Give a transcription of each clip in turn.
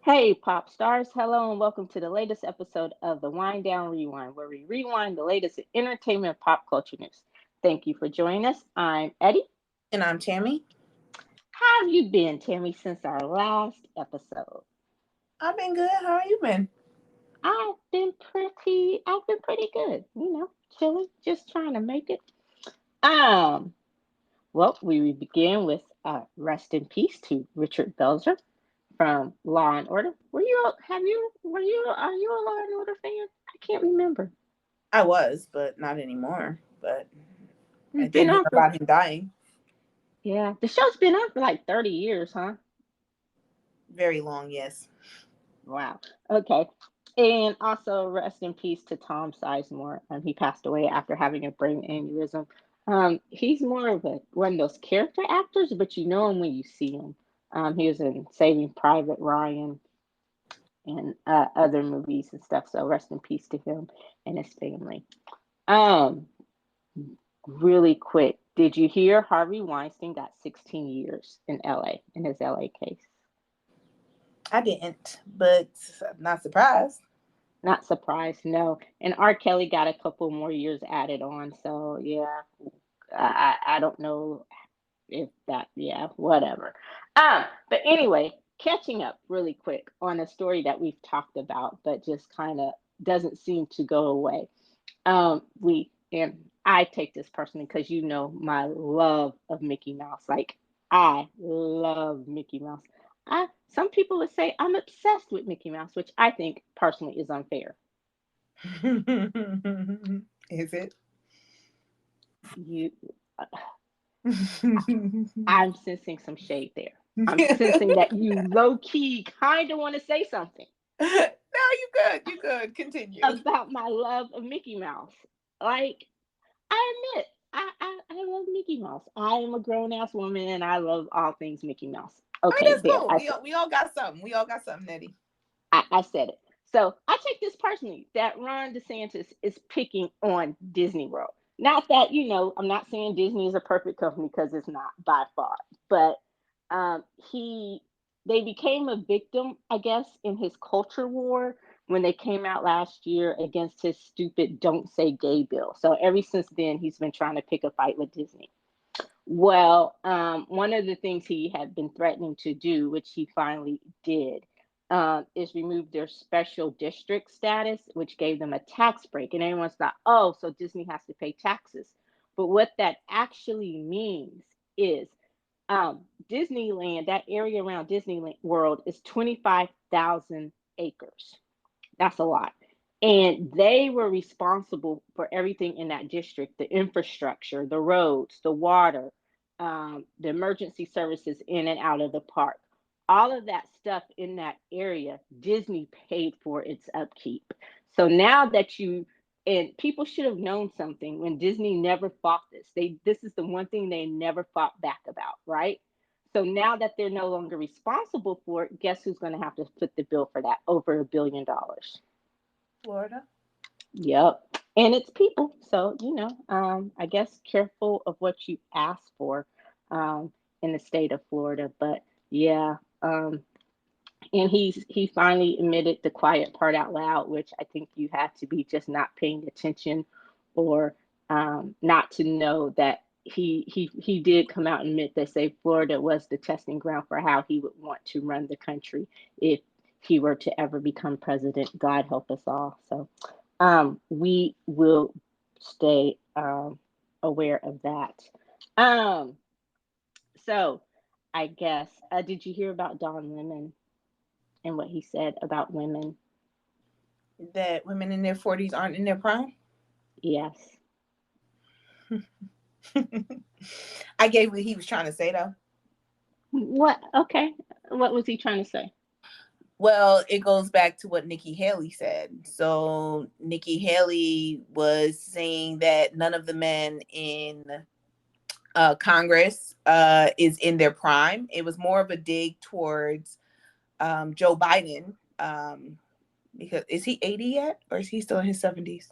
Hey, pop stars. Hello, and welcome to the latest episode of the Wind Down Rewind, where we rewind the latest in entertainment and pop culture news. Thank you for joining us. I'm Eddie. And I'm Tammy. How have you been, Tammy, since our last episode? I've been good. How you been? I've been pretty good. Chilling, just trying to make it. Um, well, we begin with rest in peace to Richard Belzer from Law and Order. Are you a Law and Order fan? I can't remember. I was, but not anymore. But I It's been did hear on for about him dying. Yeah, the show's been on for like 30 years, huh? Very long, yes. Wow. Okay. And also rest in peace to Tom Sizemore. He passed away after having a brain aneurysm. He's more of one of those character actors, but you know him when you see him. He was in Saving Private Ryan and other movies and stuff. So rest in peace to him and his family. Um, Really quick, did you hear Harvey Weinstein got 16 years in LA in his LA case? I didn't, but I'm not surprised. Not surprised, no. And R. Kelly got a couple more years added on, so yeah, I don't know if that, yeah, whatever. But anyway, catching up really quick on a story that we've talked about, but just kind of doesn't seem to go away. We and I take this personally because you know my love of Mickey Mouse. Like I love Mickey Mouse. Some people would say I'm obsessed with Mickey Mouse, which I think personally is unfair. Is it? You, I'm sensing some shade there. I'm sensing that you low key kind of want to say something No, you good. You good. Continue. about my love of Mickey Mouse. Like I admit, I love Mickey Mouse. I am a grown ass woman and I love all things Mickey Mouse. I mean, Okay, that's there. cool. We all got something. We all got something, Eddie. I said it. So I take this personally that Ron DeSantis is picking on Disney World. Not that, I'm not saying Disney is a perfect company because it's not by far, but um, he they became a victim, I guess, in his culture war when they came out last year against his stupid "Don't Say Gay" bill. So ever since then, he's been trying to pick a fight with Disney. Well, one of the things he had been threatening to do, which he finally did, is remove their special district status, which gave them a tax break. And everyone's thought, oh, so Disney has to pay taxes. But what that actually means is Disneyland, that area around Disney World, is 25,000 acres. That's a lot. And they were responsible for everything in that district, the infrastructure, the roads, the water, the emergency services in and out of the park. All of that stuff in that area, Disney paid for its upkeep. So now that and people should have known something when Disney never fought this. This is the one thing they never fought back about, right? So now that they're no longer responsible for it, guess who's going to have to foot the bill for that? Over $1 billion. Florida. Yep. And it's people. So, I guess careful of what you ask for in the state of Florida. But yeah. And he finally admitted the quiet part out loud, which I think you have to be just not paying attention or not to know that he did come out and admit that say Florida was the testing ground for how he would want to run the country if he were to ever become president. God help us all. So we will stay aware of that. Um, so I guess did you hear about Don Lemon and what he said about women? That women in their 40s aren't in their prime? Yes. I gave what he was trying to say, though. What? Okay. What was he trying to say? Well, it goes back to what Nikki Haley said. So Nikki Haley was saying that none of the men in Congress is in their prime. It was more of a dig towards Joe Biden. Because is he 80 yet, or is he still in his 70s?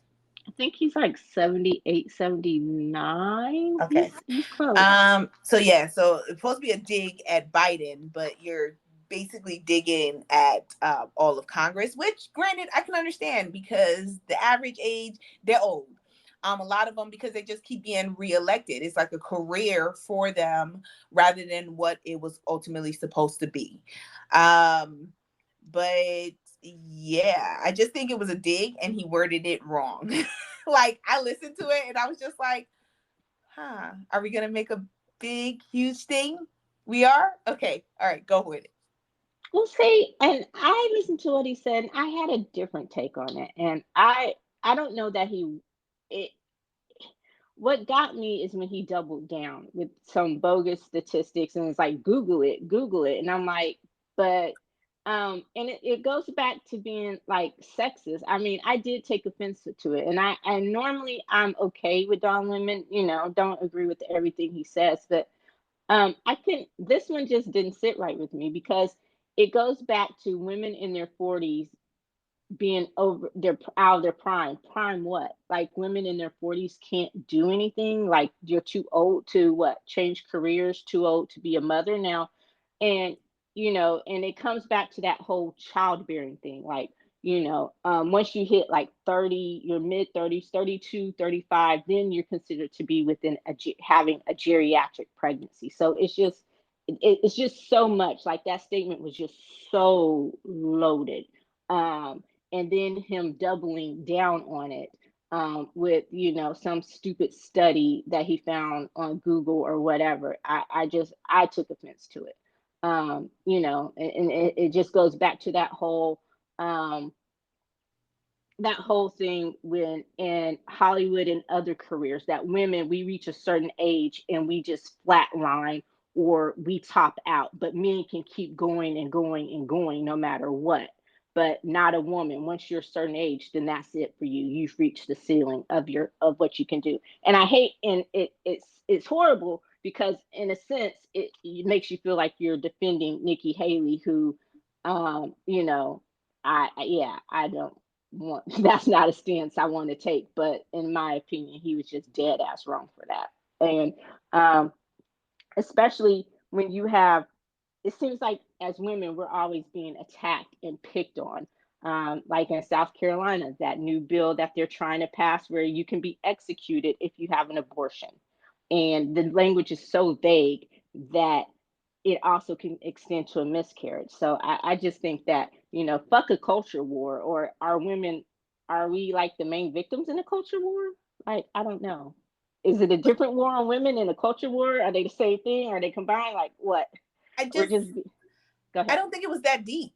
I think he's like 78, 79. Okay. He's close. So it's supposed to be a dig at Biden, but you're basically digging at all of Congress, which granted I can understand because the average age, they're old. A lot of them, because they just keep being reelected. It's like a career for them rather than what it was ultimately supposed to be. But yeah, I just think it was a dig and he worded it wrong. Like, I listened to it and I was just like, are we going to make a big, huge thing? We are? Okay. All right. Go with it. Well, see, and I listened to what he said, and I had a different take on it. And I don't know that it, what got me is when he doubled down with some bogus statistics and it's like, Google it. And I'm like, but and it goes back to being like sexist. I mean, I did take offense to it. And I normally I'm okay with Don Lemon, don't agree with everything he says, but I couldn't, this one just didn't sit right with me because it goes back to women in their 40s being out of their prime what, like women in their 40s can't do anything, like you're too old to what, change careers, too old to be a mother now. And and it comes back to that whole childbearing thing, like once you hit like 30, your mid 30s, 32, 35, then you're considered to be within having a geriatric pregnancy. So it's just so much, like that statement was just so loaded. And then him doubling down on it with some stupid study that he found on Google or whatever. I took offense to it. And it just goes back to um, that whole thing when in Hollywood and other careers, that women, we reach a certain age and we just flatline or we top out, but men can keep going and going and going no matter what. But not a woman. Once you're a certain age, then that's it for you. You've reached the ceiling of what you can do. And I hate, and it's horrible because in a sense it makes you feel like you're defending Nikki Haley, who I don't want, that's not a stance I want to take, but in my opinion he was just dead ass wrong for that. And especially when you have, it seems like as women we're always being attacked and picked on, like in South Carolina, that new bill that they're trying to pass where you can be executed if you have an abortion, and the language is so vague that it also can extend to a miscarriage. So I just think that, fuck a culture war. Or are we like the main victims in a culture war? Like, I don't know. Is it a different war on women and a culture war? Are they the same thing? Are they combined? Like what? We're just, go I ahead. don't think it was that deep.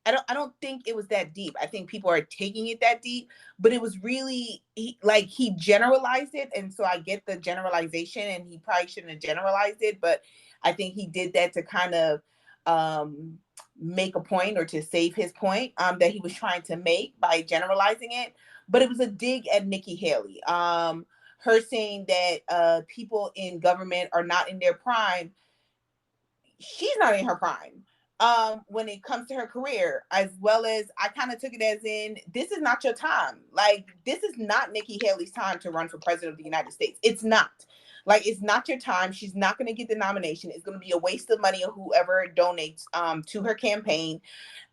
I don't think it was that deep. I think people are taking it that deep, but it was really he generalized it, and so I get the generalization, and he probably shouldn't have generalized it, but I think he did that to kind of make a point or to save his point that he was trying to make by generalizing it. But it was a dig at Nikki Haley. Her saying that people in government are not in their prime. She's not in her prime when it comes to her career, as well as I kind of took it as in, this is not your time. Like, this is not Nikki Haley's time to run for president of the United States. It's not. Like, it's not your time. She's not going to get the nomination. It's going to be a waste of money of whoever donates to her campaign.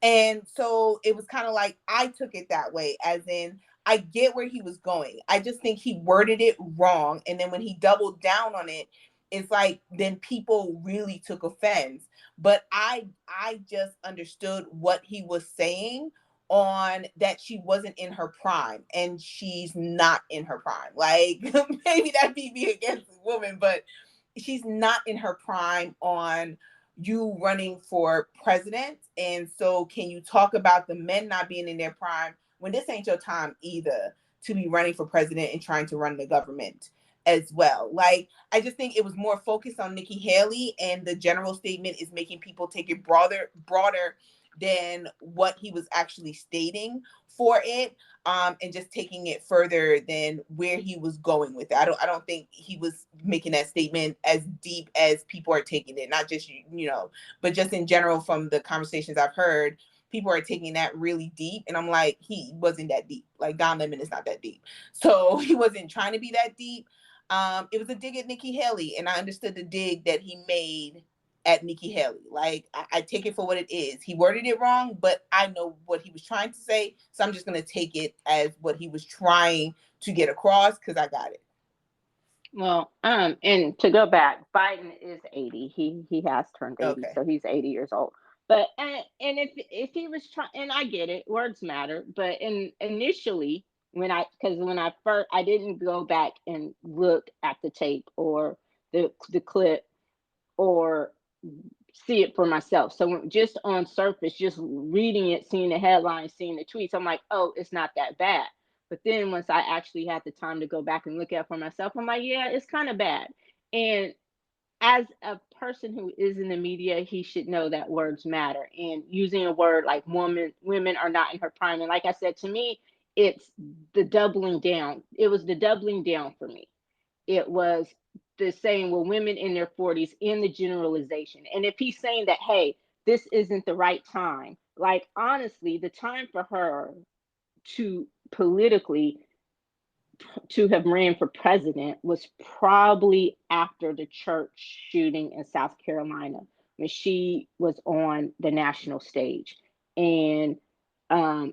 And so it was kind of like, I took it that way, as in, I get where he was going. I just think he worded it wrong. And then when he doubled down on it, it's like then people really took offense. But I just understood what he was saying on that she wasn't in her prime, and she's not in her prime. Like, maybe that beat me against the woman, but she's not in her prime on you running for president. And so can you talk about the men not being in their prime when this ain't your time either to be running for president and trying to run the government as well? Like, I just think it was more focused on Nikki Haley, and the general statement is making people take it broader than what he was actually stating for it, and just taking it further than where he was going with it. I don't think he was making that statement as deep as people are taking it. Not just but just in general from the conversations I've heard, people are taking that really deep, and I'm like, he wasn't that deep. Like, Don Lemon is not that deep, so he wasn't trying to be that deep. It was a dig at Nikki Haley, and I understood the dig that he made at Nikki Haley. Like, I take it for what it is. He worded it wrong, but I know what he was trying to say. So I'm just going to take it as what he was trying to get across, because I got it. Well, and to go back, Biden is 80. He has turned 80, Okay. so he's 80 years old. But and if he was trying, and I get it, words matter. But initially, because when I first, I didn't go back and look at the tape or the clip or see it for myself. So just on surface, just reading it, seeing the headlines, seeing the tweets, I'm like, oh, it's not that bad. But then once I actually had the time to go back and look at it for myself, I'm like, yeah, it's kind of bad. And as a person who is in the media, he should know that words matter. And using a word like women are not in her prime. And like I said, to me, it's the doubling down. It was the doubling down for me. It was the saying, well, women in their 40s, in the generalization. And if he's saying that, hey, this isn't the right time, like, honestly, the time for her to politically to have ran for president was probably after the church shooting in South Carolina, when she was on the national stage. And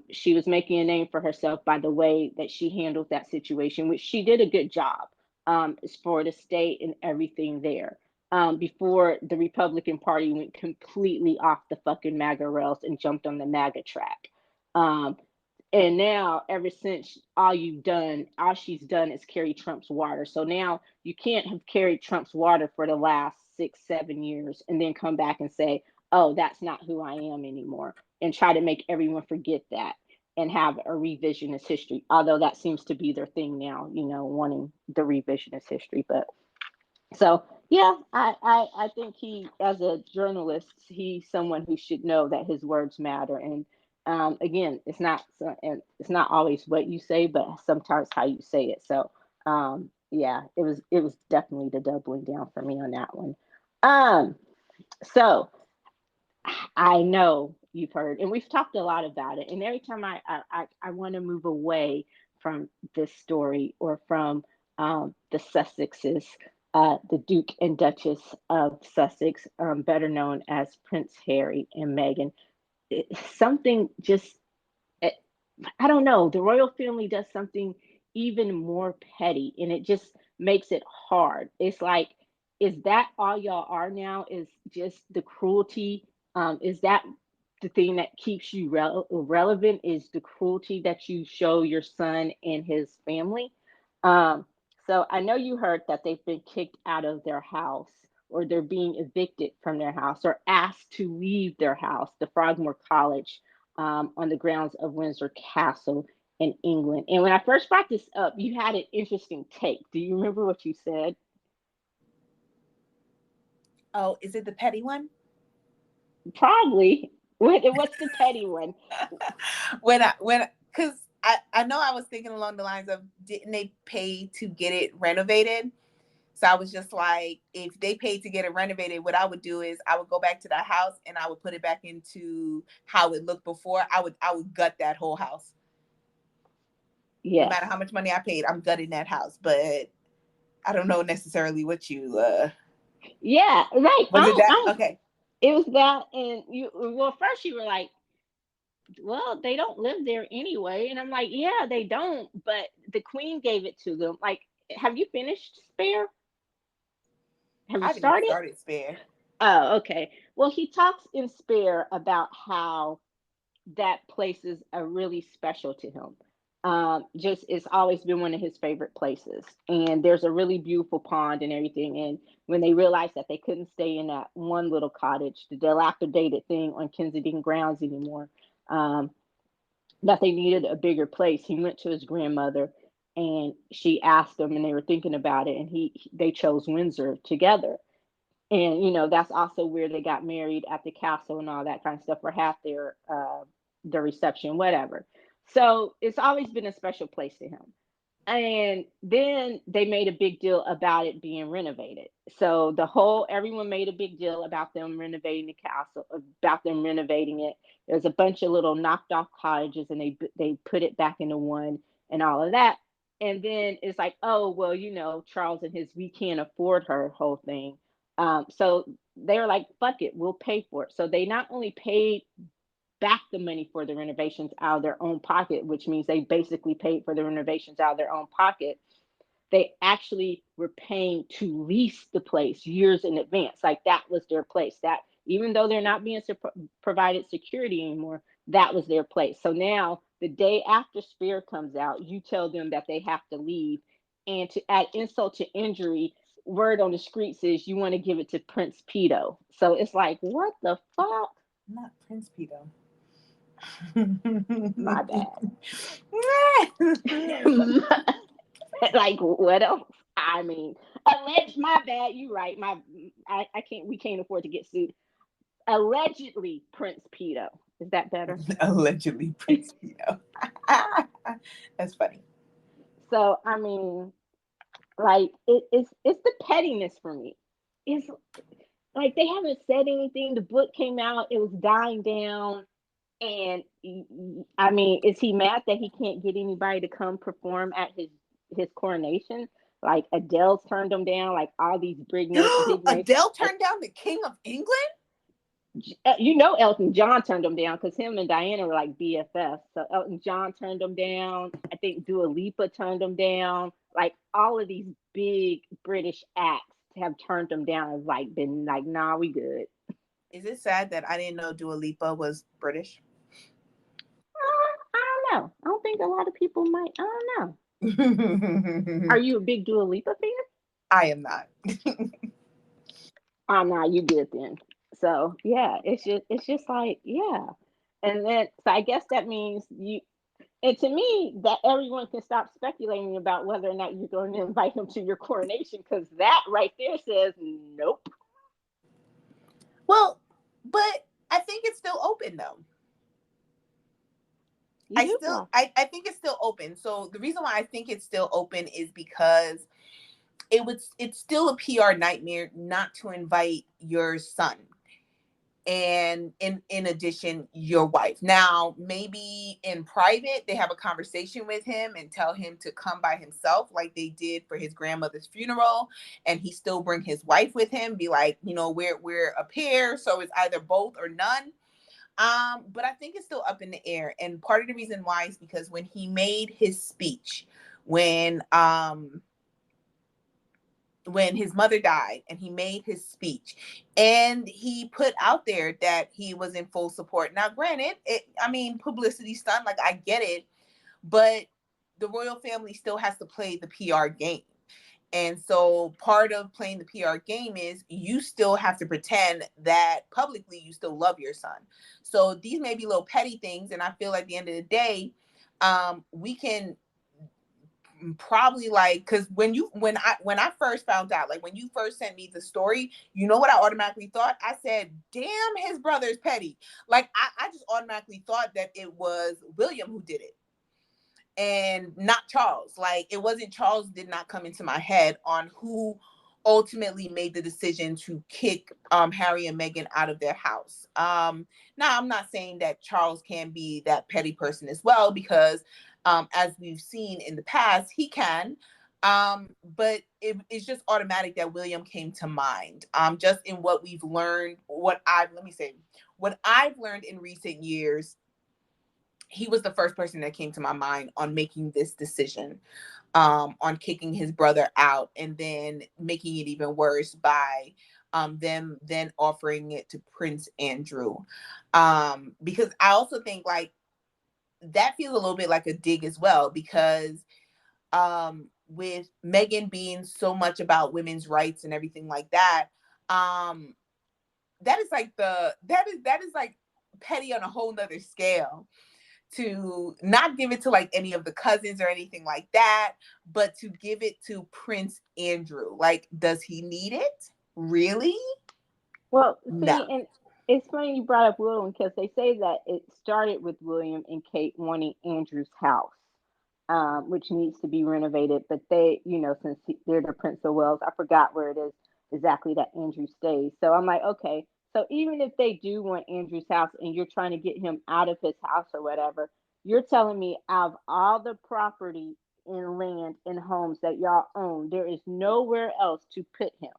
she was making a name for herself by the way that she handled that situation, which she did a good job, for the state and everything there. Before the Republican Party went completely off the fucking MAGA rails and jumped on the MAGA track. Um, and now, ever since, all she's done is carry Trump's water. So now you can't have carried Trump's water for the last 6, 7 years and then come back and say, oh, that's not who I am anymore, and try to make everyone forget that and have a revisionist history. Although that seems to be their thing now, wanting the revisionist history. But so, yeah, I think he, as a journalist, he's someone who should know that his words matter. And again, it's not always what you say, but sometimes how you say it. So, yeah, it was definitely the doubling down for me on that one. So I know you've heard, and we've talked a lot about it. And every time I want to move away from this story or from the Sussexes, the Duke and Duchess of Sussex, better known as Prince Harry and Meghan. Something just, eh, I don't know, the royal family does something even more petty, and it just makes it hard. It's like, is that all y'all are now? Is just the cruelty? Is that the thing that keeps you relevant? Is the cruelty that you show your son and his family? Um, so I know you heard that they've been kicked out of their house, or they're being evicted from their house, or asked to leave their house, the Frogmore College, on the grounds of Windsor Castle in England. And when I first brought this up, you had an interesting take. Do you remember what you said? Oh, is it the petty one? Probably. What's the petty one? Because I know I was thinking along the lines of, didn't they pay to get it renovated? So I was just like, if they paid to get it renovated, what I would do is I would go back to the house and I would put it back into how it looked before. I would gut that whole house. No Yes. matter how much money I paid, I'm gutting that house. But I don't know necessarily what you Yeah, right. was it that? Okay. It was that, and well, first you were like, well, they don't live there anyway. And I'm like, yeah, they don't, but the queen gave it to them. Like, have you finished Spare? Have I you haven't even started? started Spare. Oh, okay. Well, he talks in Spare about how that place is a really special to him. Just it's always been one of his favorite places. And there's a really beautiful pond and everything. And when they realized that they couldn't stay in that one little cottage, the dilapidated thing on Kensington grounds anymore, um, that they needed a bigger place, he went to his grandmother and she asked him, and they were thinking about it, and they chose Windsor together. And that's also where they got married at the castle and all that kind of stuff, or half their reception, whatever. So it's always been a special place to him. And then they made a big deal about it being renovated. So everyone made a big deal about them renovating the castle, about them renovating it. There's a bunch of little knocked off cottages, and they put it back into one and all of that. And then it's like, oh well, Charles and his "we can't afford her" whole thing. So they were like, fuck it, we'll pay for it. So they not only paid back the money for the renovations out of their own pocket, which means they basically paid for the renovations out of their own pocket. They actually were paying to lease the place years in advance. Like that was their place. That even though they're not being provided security anymore, that was their place. So now the day after Spear comes out, you tell them that they have to leave. And to add insult to injury, word on the streets is you want to give it to Prince Pedo. So it's like, what the fuck? Not Prince Pedo. My bad. Like what else? I mean, alleged. My bad. You right. I can't. We can't afford to get sued. Allegedly, Prince Pedo. Is that better? Allegedly Prince Pedo. That's funny. So I mean, like it's the pettiness for me. It's like they haven't said anything. The book came out. It was dying down. And I mean, is he mad that he can't get anybody to come perform at his coronation? Like Adele's turned him down. Like all these big names. Adele turned down the King of England? You know, Elton John turned him down because him and Diana were like BFFs. So Elton John turned him down. I think Dua Lipa turned him down. Like all of these big British acts have turned him down. Have like been like, nah, we good. Is it sad that I didn't know Dua Lipa was British? I don't know. I don't think a lot of people might. I don't know. Are you a big Dua Lipa fan? I am not. Oh no, you good then. So yeah, it's just like yeah, and then so I guess that means you. And to me, that everyone can stop speculating about whether or not you're going to invite him to your coronation, because that right there says nope. Well, but I think it's still open though. You do why? I think it's still open. So the reason why I think it's still open is because it's still a PR nightmare not to invite your son and in addition your wife. Now maybe in private they have a conversation with him and tell him to come by himself like they did for his grandmother's funeral, and he still bring his wife with him, be like, you know, we're a pair, so it's either both or none. But I think it's still up in the air, and part of the reason why is because when he made his speech, when his mother died and he made his speech and he put out there that he was in full support. Now, granted, I mean, publicity stunt, like I get it, but the royal family still has to play the PR game. And so part of playing the PR game is you still have to pretend that publicly you still love your son. So these may be little petty things. And I feel at the end of the day, we can probably like, because when I first found out, like when you first sent me the story, you know what I automatically thought? I said, damn, his brother's petty. Like I just automatically thought that it was William who did it and not Charles. Like it wasn't Charles, did not come into my head on who ultimately made the decision to kick Harry and Meghan out of their house. Now I'm not saying that Charles can be that petty person as well, because as we've seen in the past, he can. But it's just automatic that William came to mind. Just in what we've learned, what I've learned in recent years, he was the first person that came to my mind on making this decision, on kicking his brother out and then making it even worse by them then offering it to Prince Andrew. Because I also think like that feels a little bit like a dig as well, because with Meghan being so much about women's rights and everything like that, that is like petty on a whole nother scale, to not give it to like any of the cousins or anything like that, but to give it to Prince Andrew. Like, does he need it? Really? Well, No. see, and it's funny you brought up William, because they say that it started with William and Kate wanting Andrew's house, which needs to be renovated. But they, since they're the Prince of Wales, I forgot where it is exactly that Andrew stays. So I'm like, okay. So even if they do want Andrew's house and you're trying to get him out of his house or whatever, you're telling me out of all the property and land and homes that y'all own, there is nowhere else to put him.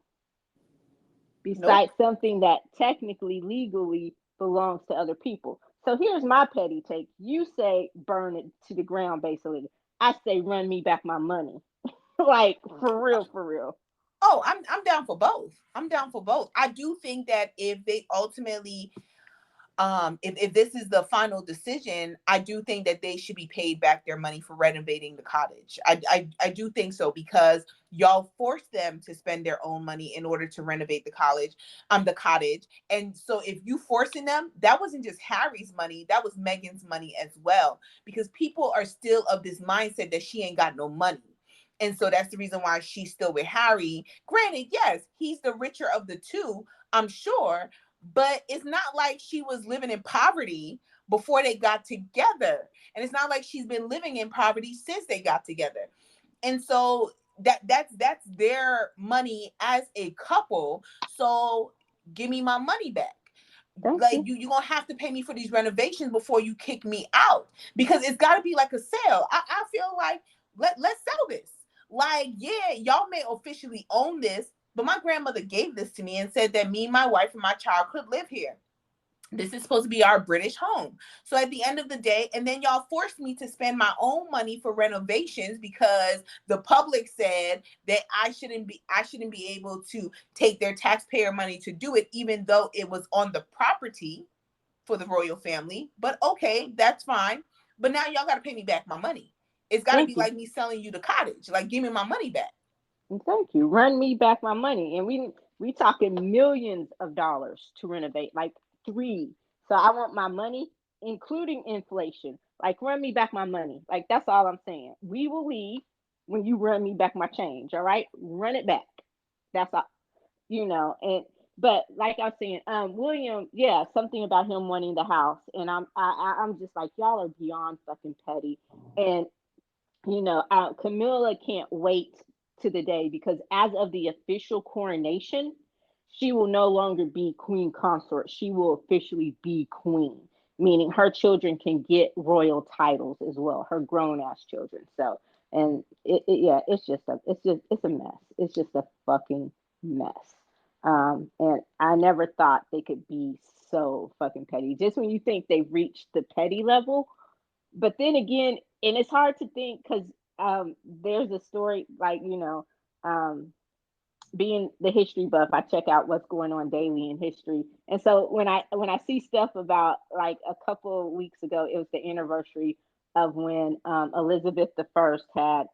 Nope. besides something that technically, legally belongs to other people. So here's my petty take. You say burn it to the ground, basically. I say run me back my money. Like, for real, for real. Oh, I'm down for both. I'm down for both. I do think that if they ultimately if this is the final decision, I do think that they should be paid back their money for renovating the cottage. I do think so, because y'all forced them to spend their own money in order to renovate the cottage. And so if you forcing them, that wasn't just Harry's money, that was Meghan's money as well, because people are still of this mindset that she ain't got no money. And so that's the reason why she's still with Harry. Granted, yes, he's the richer of the two, I'm sure, but it's not like she was living in poverty before they got together. And it's not like she's been living in poverty since they got together. And so that's their money as a couple. So give me my money back. Thank Like you. you're gonna have to pay me for these renovations before you kick me out, because it's got to be like a sale. I feel like let's sell this. Like, yeah, y'all may officially own this, but my grandmother gave this to me and said that me, my wife, and my child could live here. This is supposed to be our British home. So at the end of the day, and then y'all forced me to spend my own money for renovations because the public said that I shouldn't be able to take their taxpayer money to do it, even though it was on the property for the royal family. But okay, that's fine. But now y'all got to pay me back my money. It's got to Thank be you. like me selling you the cottage. Like, give me my money back. And thank you. Run me back my money. And we talking millions of dollars to renovate, like three. So I want my money, including inflation. Like, run me back my money. Like, that's all I'm saying. We will leave when you run me back my change. All right, run it back. That's all. And but like I was saying, William, yeah, something about him wanting the house, and I'm just like, y'all are beyond fucking petty. And Camilla can't wait to the day, because as of the official coronation, she will no longer be queen consort. She will officially be queen, meaning her children can get royal titles as well, her grown ass children. So, and yeah, it's a mess. It's just a fucking mess. And I never thought they could be so fucking petty. Just when you think they've reached the petty level, but then again, and it's hard to think because there's a story, like, um, being the history buff, I check out what's going on daily in history. And so when I see stuff about, like, a couple of weeks ago, it was the anniversary of when Elizabeth the First had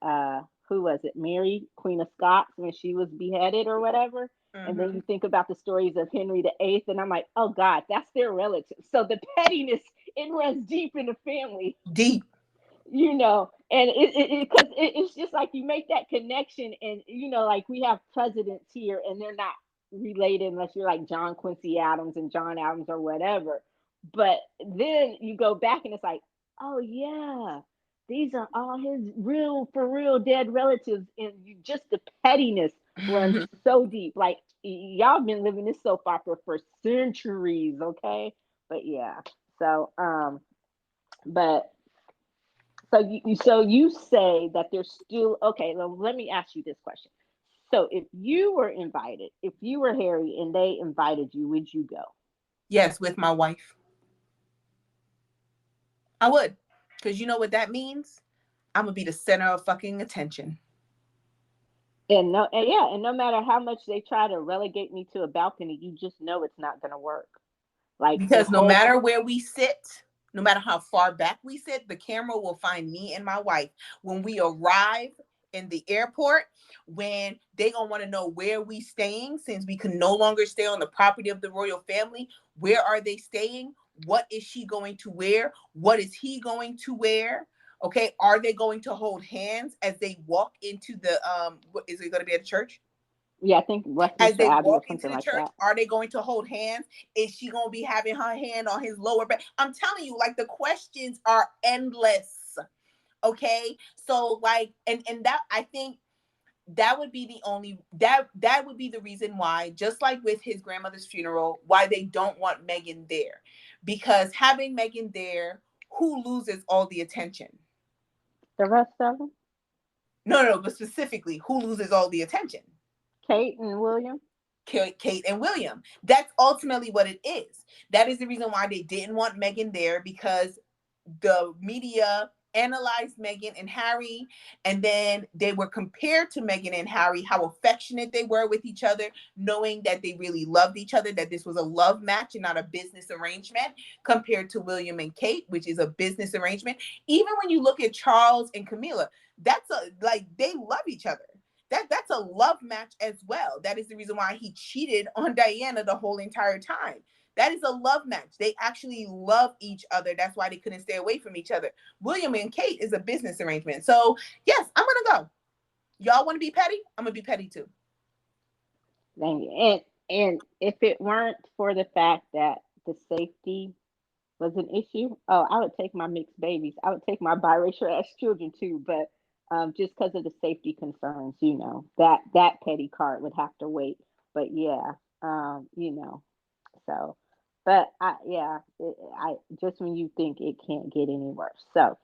who was it, Mary, Queen of Scots, when she was beheaded or whatever. And then Mm-hmm. you think about the stories of Henry the Eighth, and I'm like, oh God, that's their relative. So the pettiness, it runs deep in the family. Deep. And it's just like you make that connection. And like, we have presidents here and they're not related unless you're like John Quincy Adams and John Adams or whatever. But then you go back and it's like, oh yeah, these are all his real, for real dead relatives. And just the pettiness runs so deep. Like, y'all been living this soap opera for centuries. Okay. But yeah. So but so you say that there's still, okay. Let me ask you this question. So if you were invited, if you were Harry and they invited you, would you go? Yes, with my wife. I would. Because you know what that means? I'm going to be the center of fucking attention. And no matter how much they try to relegate me to a balcony, you just know it's not going to work. Like, the Because no whole. matter where we sit, no matter how far back we sit, the camera will find me and my wife. When we arrive in the airport, when they gonna want to know where we staying, since we can no longer stay on the property of the royal family, where are they staying? What is she going to wear? What is he going to wear? Okay, are they going to hold hands as they walk into the is it going to be at a church? Yeah, I think As Westminster they Abbey or walk into something the like church, that. are they going to hold hands? Is she going to be having her hand on his lower back? I'm telling you, like, the questions are endless. Okay, so like, and that, I think that would be the only, that would be the reason why, just like with his grandmother's funeral, why they don't want Meghan there. Because having Meghan there, who loses all the attention? The rest of them, No, but specifically, who loses all the attention? Kate and William. Kate and William. That's ultimately what it is. That is the reason why they didn't want Meghan there, because the media analyzed Meghan and Harry, and then they were compared to Meghan and Harry, how affectionate they were with each other, knowing that they really loved each other, that this was a love match and not a business arrangement, compared to William and Kate, which is a business arrangement. Even when you look at Charles and Camilla, that's like they love each other. That's a love match as well. That is the reason why he cheated on Diana the whole entire time. That is a love match. They actually love each other. That's why they couldn't stay away from each other. William and Kate is a business arrangement. So yes, I'm gonna go. Y'all want to be petty? I'm gonna be petty too. Thank you. And if it weren't for the fact that the safety was an issue, oh, I would take my mixed babies. I would take my biracial ass children too. But just because of the safety concerns, that petty card would have to wait. But yeah, so. But I just when you think it can't get any worse. So,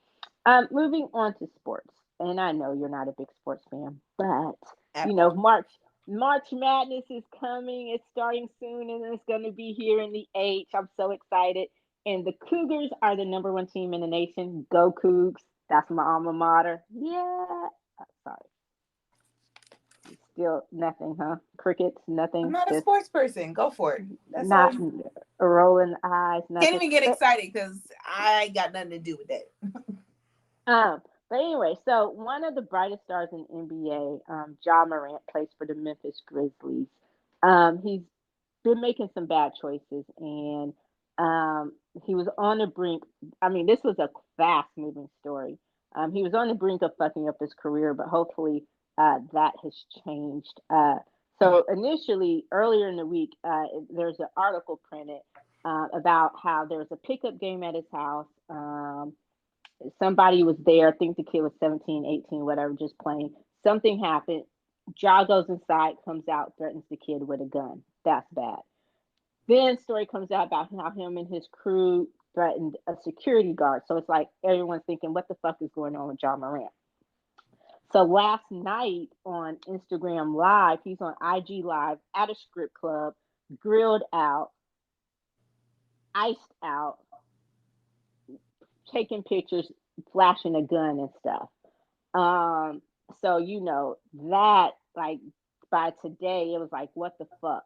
moving on to sports, and I know you're not a big sports fan, but At all. March Madness is coming. It's starting soon, and it's going to be here in the H. I'm so excited. And the Cougars are the number one team in the nation. Go Cougs! That's my alma mater. Yeah. Sorry. Still nothing, huh? Crickets, I'm nothing. not a Just sports person. Go for it. That's all. not rolling eyes, Can't nothing. even get But excited because I got nothing to do with that. but anyway, so one of the brightest stars in NBA, Ja Morant, plays for the Memphis Grizzlies. He's been making some bad choices, and he was on the brink. I mean, this was a fast moving story. He was on the brink of fucking up his career, but hopefully that has changed. So initially, earlier in the week, there's an article printed about how there was a pickup game at his house. Somebody was there. I think the kid was 17, 18, whatever, just playing. Something happened. Ja goes inside, comes out, threatens the kid with a gun. That's bad. Then story comes out about how him and his crew threatened a security guard. So it's like everyone's thinking, what the fuck is going on with Ja Morant? So last night on Instagram Live, he's on IG Live at a strip club, grilled out, iced out, taking pictures, flashing a gun and stuff. Um, so that, like, by today it was like, what the fuck?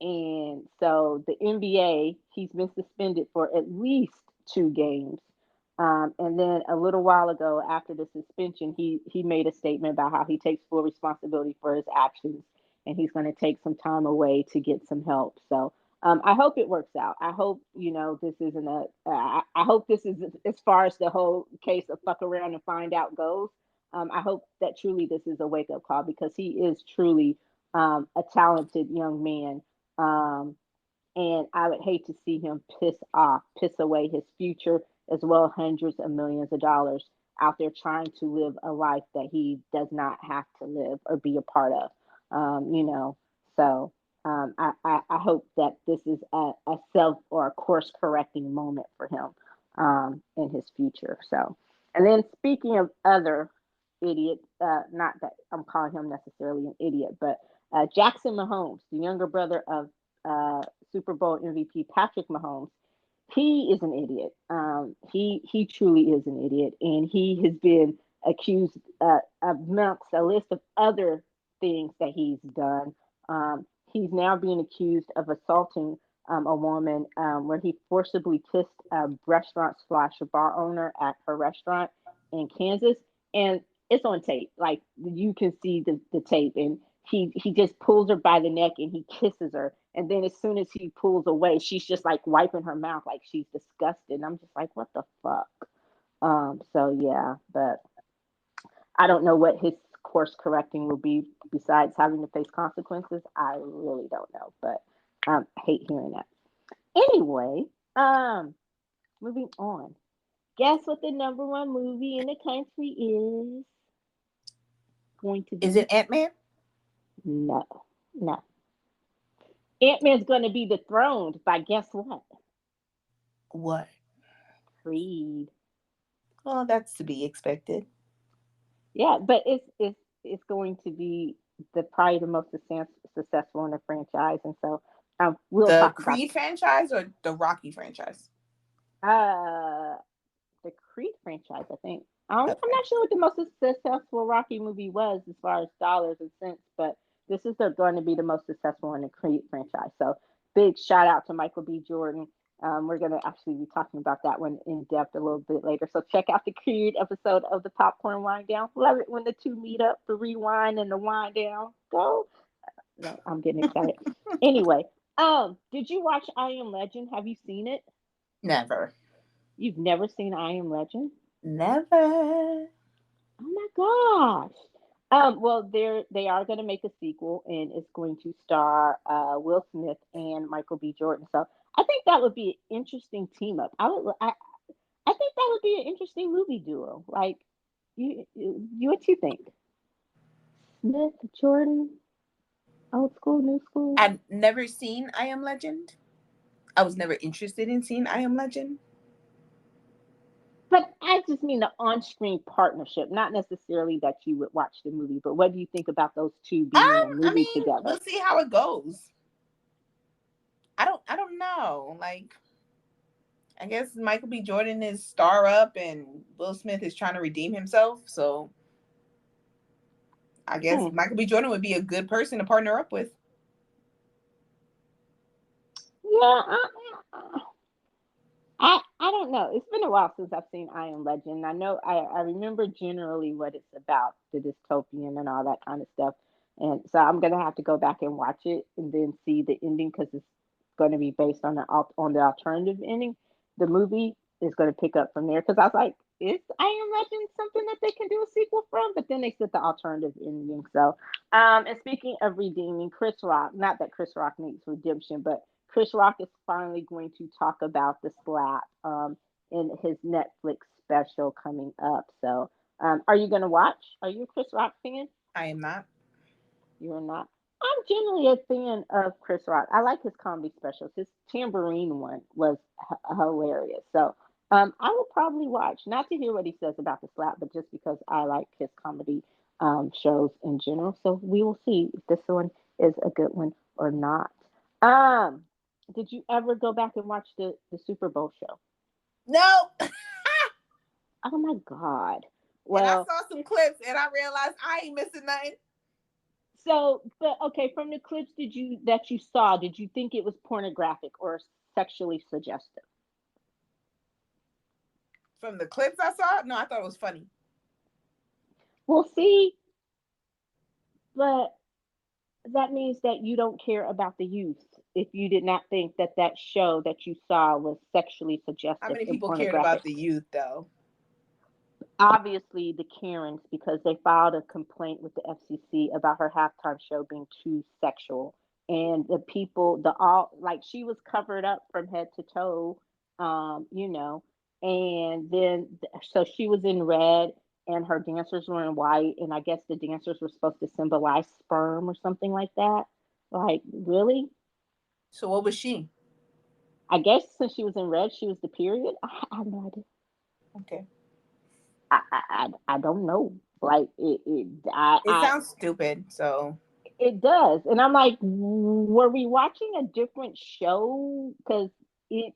And so the NBA, he's been suspended for at least 2 games. And then a little while ago, after the suspension, he made a statement about how he takes full responsibility for his actions, and he's going to take some time away to get some help. So I hope it works out. I hope this isn't a. I hope this is as far as the whole case of fuck around and find out goes. I hope that truly this is a wake up call, because he is truly a talented young man. And I would hate to see him piss away his future, as well as hundreds of millions of dollars out there trying to live a life that he does not have to live or be a part of. So I hope that this is a self or a course correcting moment for him in his future. So, and then speaking of other idiots, not that I'm calling him necessarily an idiot, but Jackson Mahomes, the younger brother of Super Bowl MVP Patrick Mahomes, he is an idiot. He truly is an idiot, and he has been accused amongst a list of other things that he's done. He's now being accused of assaulting a woman, where he forcibly kissed a restaurant slash bar owner at her restaurant in Kansas, and it's on tape. Like, you can see the tape, and he just pulls her by the neck and he kisses her, and then as soon as he pulls away, she's just like wiping her mouth like she's disgusted. And I'm just like, what the fuck? So yeah, but I don't know what his course correcting will be besides having to face consequences. I really don't know, but I hate hearing that. Anyway, moving on. Guess what the number one movie in the country is going to be? Is it Ant-Man? No, no. Ant-Man's going to be dethroned by, guess what? What? Creed. Well, that's to be expected. Yeah, but it's going to be probably the most successful in the franchise, and so we'll The talk about Creed franchise or the Rocky franchise? uh the Creed franchise. I think I'm Okay. not sure what the most successful Rocky movie was as far as dollars and cents, but this is going to be the most successful in the Creed franchise. So big shout out to Michael B. Jordan. We're going to actually be talking about that one in depth a little bit later. So check out the Creed episode of the Popcorn Wind Down. Love it when the two meet up, the rewind and the wind down. Go. No, I'm getting excited. Anyway, did you watch I Am Legend? Have you seen it? Never. You've never seen I Am Legend? Never. Oh my gosh. Well, they are going to make a sequel, and it's going to star Will Smith and Michael B. Jordan. So I think that would be an interesting team up. I think that would be an interesting movie duo. Like, what you think? Smith, Jordan, old school, new school. I've never seen I Am Legend. I was never interested in seeing I Am Legend. But I just mean the on-screen partnership, not necessarily that you would watch the movie. But what do you think about those two being in a I movie mean, together? we'll see how it goes. I don't know. Like, I guess Michael B. Jordan is star up and Will Smith is trying to redeem himself. So I guess Hmm. Michael B. Jordan would be a good person to partner up with. Yeah, I don't know. It's been a while since I've seen I Am Legend. I know I remember generally what it's about, the dystopian and all that kind of stuff. And so I'm gonna have to go back and watch it and then see the ending because it's going to be based on the alternative ending. The movie is going to pick up from there because I was like, is I Am Legend something that they can do a sequel from? But then they said the alternative ending. So, and speaking of redeeming, Chris Rock, not that Chris Rock needs redemption, but Chris Rock is finally going to talk about the slap in his Netflix special coming up. So, are you going to watch? Are you a Chris Rock fan? I am not. You're not. I'm generally a fan of Chris Rock. I like his comedy specials. His tambourine one was hilarious. So, I will probably watch, not to hear what he says about the slap, but just because I like his comedy shows in general. So we will see if this one is a good one or not. Um, did you ever go back and watch the Super Bowl show? No. Oh my God. And I Well, saw some clips and I realized I ain't missing nothing. so, but okay, from the clips that you saw, did you think it was pornographic or sexually suggestive? From the clips I saw, no, I thought it was funny. We'll see, but that means that you don't care about the youth if you did not think that that show that you saw was sexually How suggestive many and people cared about pornographic. the youth though? Obviously, the Karens, because they filed a complaint with the FCC about her halftime show being too sexual. And the people, the all, like she was covered up from head to toe, you know, and then so she was in red and her dancers were in white. And I guess the dancers were supposed to symbolize sperm or something like that. Like, really? So what was she? I guess since she was in red, she was the period. I have no idea. Okay. I don't know. Like It sounds stupid. So it does, and I'm like, were we watching a different show? Because it,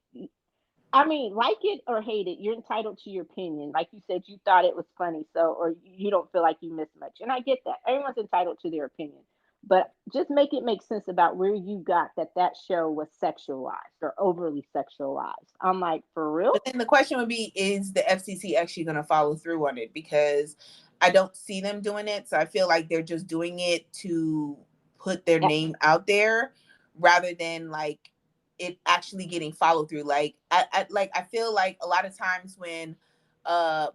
I mean, like it or hate it, you're entitled to your opinion. Like you said, you thought it was funny, so or you don't feel like you missed much, and I get that. Everyone's entitled to their opinion, but just make it make sense about where you got that show was sexualized or overly sexualized. I'm like, for real? but then the question would be, is the FCC actually going to follow through on it? Because I don't see them doing it. So I feel like they're just doing it to put their Yeah. name out there rather than like it actually getting followed through. Like I feel like a lot of times when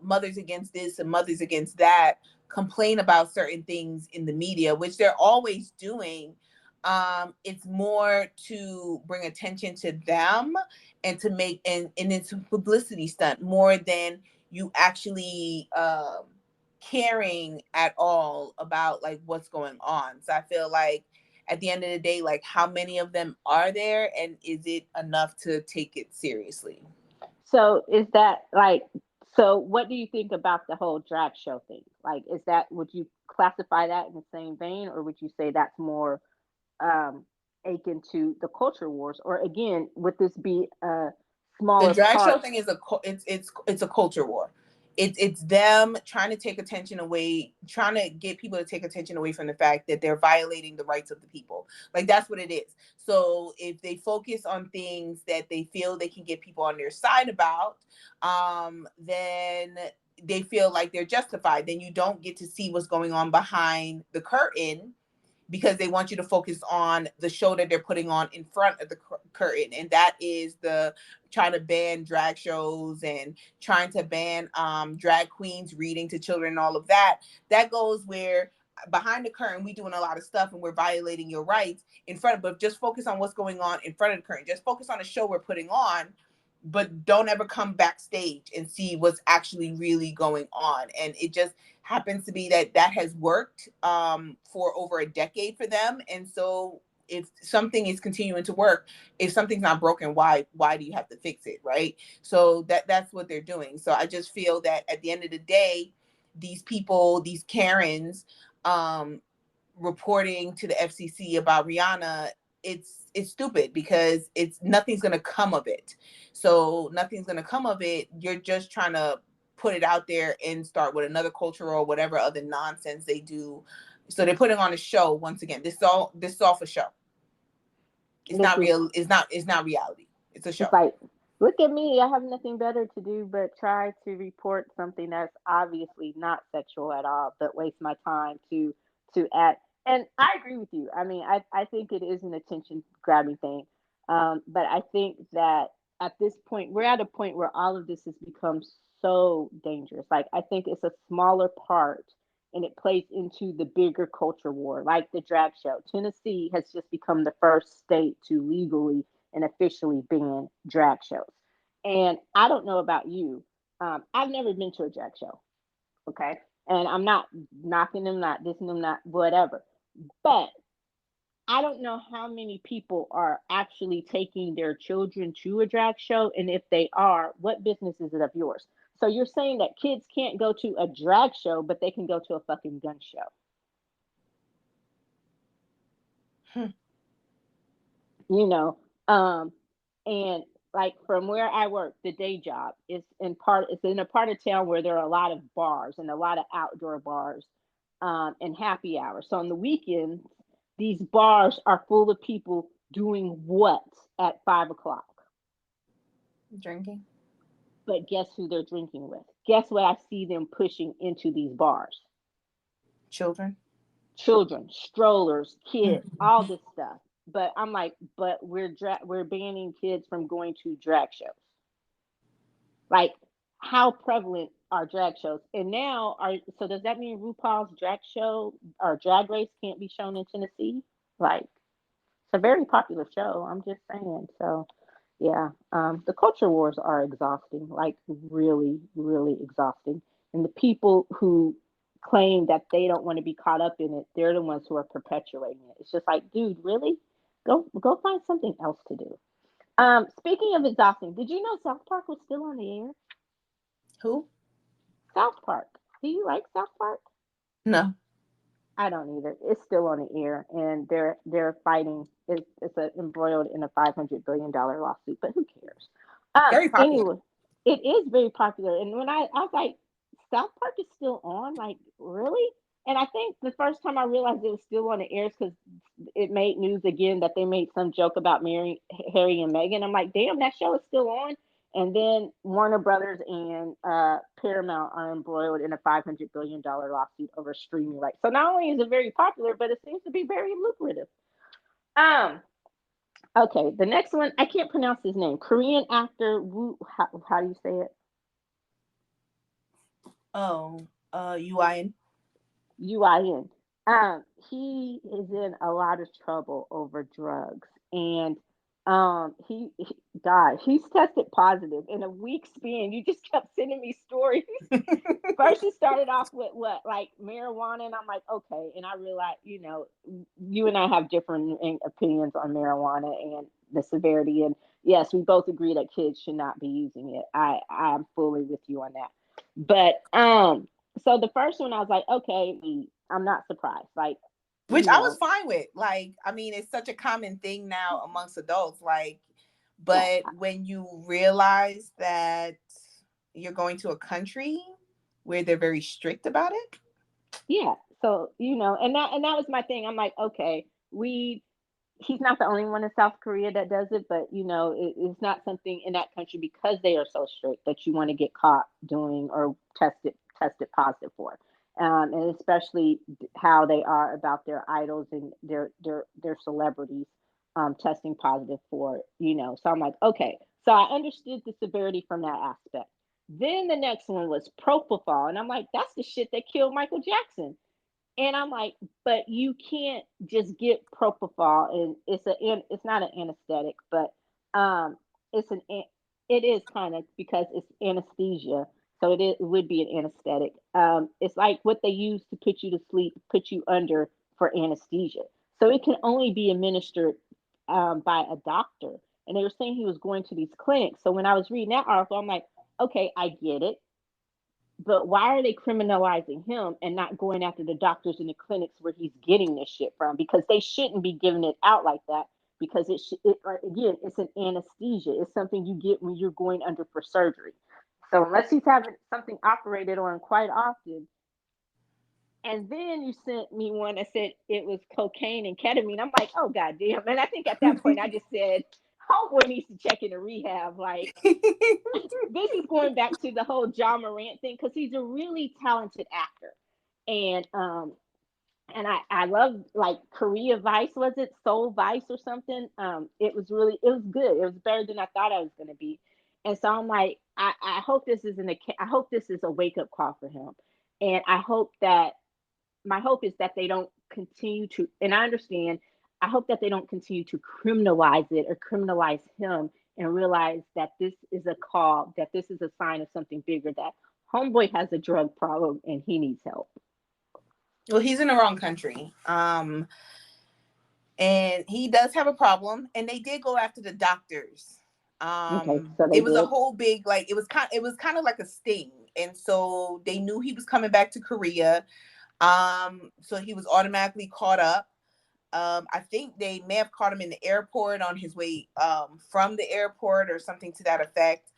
mothers against this and mothers against that complain about certain things in the media, which they're always doing, it's more to bring attention to them and to make and it's a publicity stunt more than you actually caring at all about like what's going on. So I feel like at the end of the day, like how many of them are there and is it enough to take it seriously? So is that like, so what do you think about the whole drag show thing? Like, is that, would you classify that in the same vein, or would you say that's more um, akin to the culture wars? Or again, would this be a The smaller drag show part? thing is it's a culture war. It's them trying to take attention away, trying to get people to take attention away from the fact that they're violating the rights of the people. Like that's what it is. So if they focus on things that they feel they can get people on their side about, then they feel like they're justified. Then you don't get to see what's going on behind the curtain because they want you to focus on the show that they're putting on in front of the curtain, and that is the trying to ban drag shows and trying to ban drag queens reading to children and all of that. That goes where behind the curtain we doing a lot of stuff and we're violating your rights in front of, but just focus on what's going on in front of the curtain. Just focus on the show we're putting on, but don't ever come backstage and see what's actually really going on. And it just happens to be that that has worked for over a decade for them. And so if something is continuing to work, if something's not broken, why do you have to fix it, right? So that's what they're doing. So I just feel that at the end of the day, these people, these Karens, reporting to the FCC about Rihanna, it's stupid because it's nothing's gonna come of it. So nothing's gonna come of it. You're just trying to put it out there and start with another culture or whatever other nonsense they do. So they're putting on a show once again. This is all for show. It's not real. It's not reality. It's a show. It's like, look at me. I have nothing better to do but try to report something that's obviously not sexual at all, but waste my time to add. And I agree with you. I mean, I think it is an attention grabbing thing. But I think that at this point, we're at a point where all of this has become so dangerous. Like, I think it's a smaller part and it plays into the bigger culture war, like the drag show. Tennessee has just become the first state to legally and officially ban drag shows. And I don't know about you. I've never been to a drag show. Okay. And I'm not knocking them, not dissing them, not whatever. But I don't know how many people are actually taking their children to a drag show. And if they are, what business is it of yours? So you're saying that kids can't go to a drag show, but they can go to a fucking gun show. Hmm. You know, and like from where I work, the day job is it's in a part of town where there are a lot of bars and a lot of outdoor bars, and happy hours. So on the weekends, these bars are full of people doing what at 5 o'clock? Drinking. But guess who they're drinking with? Guess what I see them pushing into these bars? Children. Children, strollers, kids, all this stuff. But I'm like, but we're banning kids from going to drag shows. Like, how prevalent are drag shows? And now, so does that mean RuPaul's drag show or Drag Race can't be shown in Tennessee? Like, it's a very popular show. I'm just saying. So, yeah, the culture wars are exhausting, like really, really exhausting. And the people who claim that they don't want to be caught up in it, they're the ones who are perpetuating it. It's just like, dude, really? Go find something else to do. Speaking of exhausting, did you know South Park was still on the air? Who? South Park. Do you like South Park? No. I don't either. It's still on the air, and they're fighting. Embroiled in a $500 billion lawsuit, but who cares? Very popular. Anyway, it is very popular. And when I was like, South Park is still on, like really? And I think the first time I realized it was still on the air is because it made news again that they made some joke about marrying Harry and Meghan. I'm like, damn, that show is still on. And then Warner Brothers and Paramount are embroiled in a $500 billion lawsuit over streaming rights. So not only is it very popular, but it seems to be very lucrative. Um, okay, the next one, I can't pronounce his name. Korean actor Woo, how do you say it? Oh, UIN. UIN. He is in a lot of trouble over drugs, and God, he's tested positive in a week span. You just kept sending me stories. First, it started off with what, like marijuana, and I'm like, okay. And I realized, you and I have different opinions on marijuana and the severity. And yes, we both agree that kids should not be using it. I'm fully with you on that. But so the first one, I was like, okay, I'm not surprised. Like, which I was fine with. Like, I mean, it's such a common thing now amongst adults. Like, but when you realize that you're going to a country where they're very strict about it. Yeah. So, and that was my thing. I'm like, okay, he's not the only one in South Korea that does it, but it's not something in that country because they are so strict that you want to get caught doing or tested positive for. And especially how they are about their idols and their celebrities testing positive for it. So I'm like, okay, so I understood the severity from that aspect. Then the next one was propofol, and I'm like, that's the shit that killed Michael Jackson. And I'm like, but you can't just get propofol, and it's not an anesthetic, but it's it is kind of because it's anesthesia, so it would be an anesthetic. It's like what they use to put you to sleep, put you under for anesthesia. So it can only be administered by a doctor. And they were saying he was going to these clinics. So when I was reading that article, I'm like, okay, I get it, but why are they criminalizing him and not going after the doctors in the clinics where he's getting this shit from? Because they shouldn't be giving it out like that, because again, it's an anesthesia. It's something you get when you're going under for surgery. So unless he's having something operated on quite often. And then you sent me one that said it was cocaine and ketamine. I'm like, oh goddamn. And I think at that point I just said, homeboy needs to check into rehab. Like, this is going back to the whole Ja Morant thing, because he's a really talented actor. And I love, like, Korea Vice, was it Soul Vice or something? It was good. It was better than I thought I was going to be. And so I'm like, I hope this isn't I hope this is a wake up call for him. And I hope that my hope is that they don't continue to, and I understand, I hope that they don't continue to criminalize it or criminalize him, and realize that this is a call, that this is a sign of something bigger, that homeboy has a drug problem and he needs help. Well, he's in the wrong country. And he does have a problem, and they did go after the doctors. Okay, so it was a whole big, like, it was kind of like a sting. And so they knew he was coming back to Korea. So he was automatically caught up. I think they may have caught him in the airport on his way from the airport or something to that effect.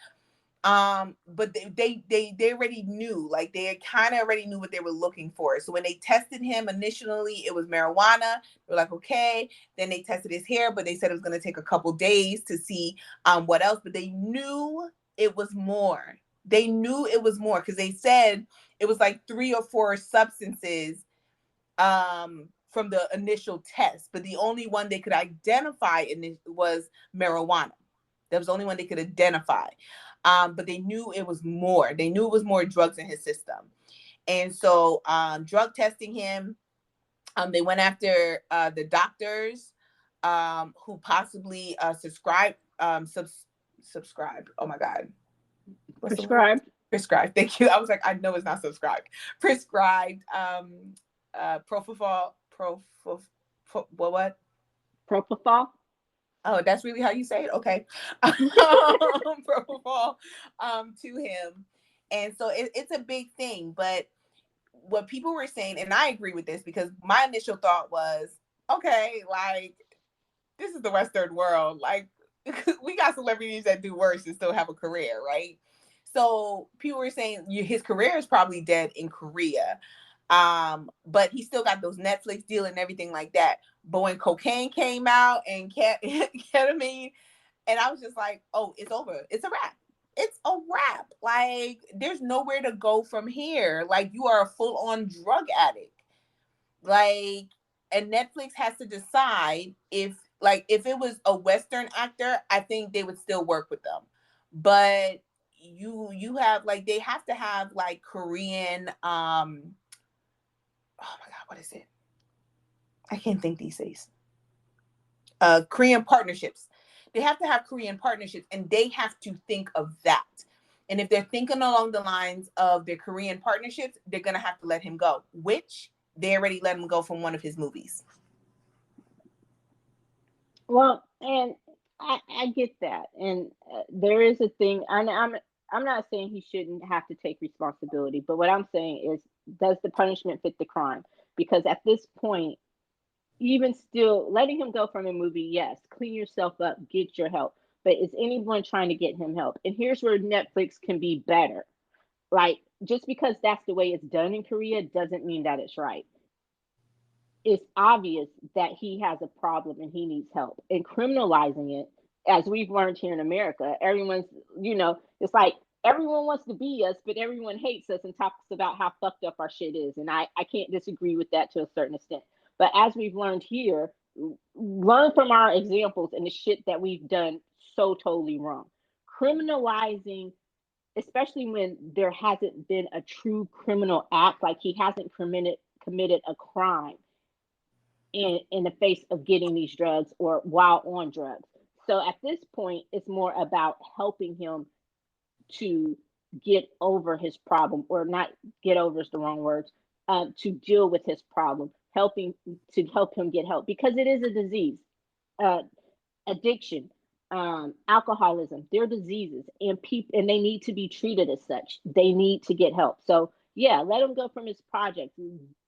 But they already knew, like, they kind of already knew what they were looking for. So when they tested him initially, it was marijuana. They're like, okay. Then they tested his hair, but they said it was going to take a couple days to see what else. But they knew it was more. They knew it was more, because they said it was like 3 or 4 substances from the initial test, but the only one they could identify was marijuana. That was the only one they could identify. But they knew it was more. They knew it was more drugs in his system. And so drug testing him, they went after the doctors who possibly subscribed. Oh my God. prescribed. Prescribed. Thank you. I was like, I know it's not subscribed. Prescribed propofol. What? Propofol. Oh, that's really how you say it? Okay. Propofol to him. And so it's a big thing. But what people were saying, and I agree with this, because my initial thought was, okay, like, this is the Western world. Like, we got celebrities that do worse and still have a career, right? So people were saying his career is probably dead in Korea. But he still got those Netflix deal and everything like that. But when cocaine came out and ketamine, and I was just like, oh, it's over. It's a wrap. It's a wrap. Like, there's nowhere to go from here. Like, you are a full-on drug addict. Like, and Netflix has to decide if it was a Western actor, I think they would still work with them. But you have, like, they have to have, like, Korean, oh my God, what is it? I can't think these days. Korean partnerships. They have to have Korean partnerships, and they have to think of that. And if they're thinking along the lines of their Korean partnerships, they're going to have to let him go, which they already let him go from one of his movies. Well, and I get that. And there is a thing, and I'm not saying he shouldn't have to take responsibility, but what I'm saying is, does the punishment fit the crime? because at this point, even still letting him go from a movie, yes, clean yourself up, get your help. But is anyone trying to get him help? And here's where Netflix can be better. Like, just because that's the way it's done in Korea doesn't mean that it's right. It's obvious that he has a problem and he needs help. And criminalizing it, as we've learned here in America, everyone's, it's like everyone wants to be us, but everyone hates us and talks about how fucked up our shit is. And I can't disagree with that to a certain extent. But as we've learned here, learn from our examples and the shit that we've done so totally wrong. Criminalizing, especially when there hasn't been a true criminal act, like he hasn't committed a crime in the face of getting these drugs or while on drugs. So at this point, it's more about helping him to get over his problem, or not get over is the wrong words, to deal with his problem, help him get help, because it is a disease. Uh, Addiction, alcoholism, they're diseases, and they need to be treated as such. They need to get help. So yeah, let him go from his project.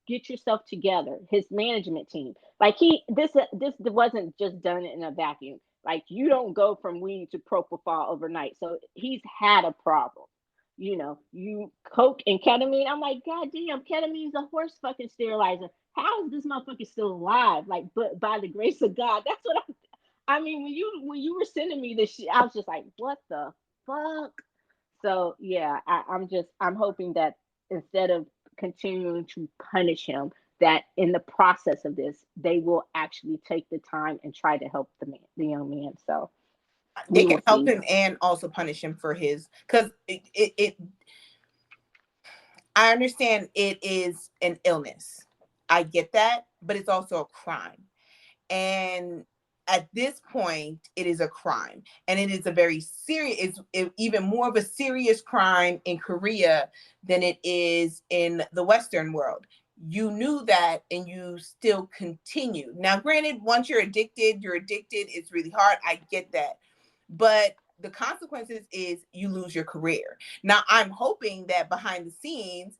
Get yourself together. His management team, like this wasn't just done in a vacuum. Like, you don't go from weed to propofol overnight. So he's had a problem. You coke and ketamine. I'm like, God damn, ketamine's a horse fucking sterilizer. How is this motherfucker still alive? Like, but by the grace of God, that's what I mean, when you were sending me this shit, I was just like, what the fuck? So yeah, I'm hoping that instead of continuing to punish him, that in the process of this, they will actually take the time and try to help the young man. So they can help him and also punish him for his, because I understand it is an illness. I get that, but it's also a crime. And at this point, it is a crime, and it is a very serious, even more of a serious crime in Korea than it is in the Western world. You knew that, and you still continue. Now, granted, once you're addicted, it's really hard. I get that. But the consequences is you lose your career. Now, I'm hoping that behind the scenes,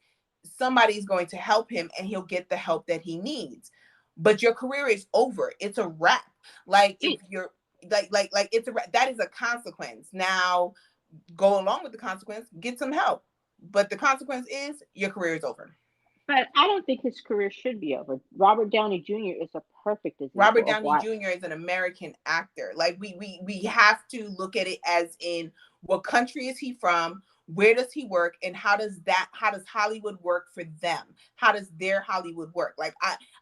somebody's going to help him and he'll get the help that he needs. But your career is over. It's a wrap. Like, if you're like it's a wrap. That is a consequence. Now, go along with the consequence, get some help. But the consequence is your career is over. But I don't think his career should be over. Robert Downey Jr. is a perfect example. Robert Downey Jr. is an American actor. Like, we have to look at it as in, what country is he from? Where does he work? And how does Hollywood work for them? How does their Hollywood work? Like,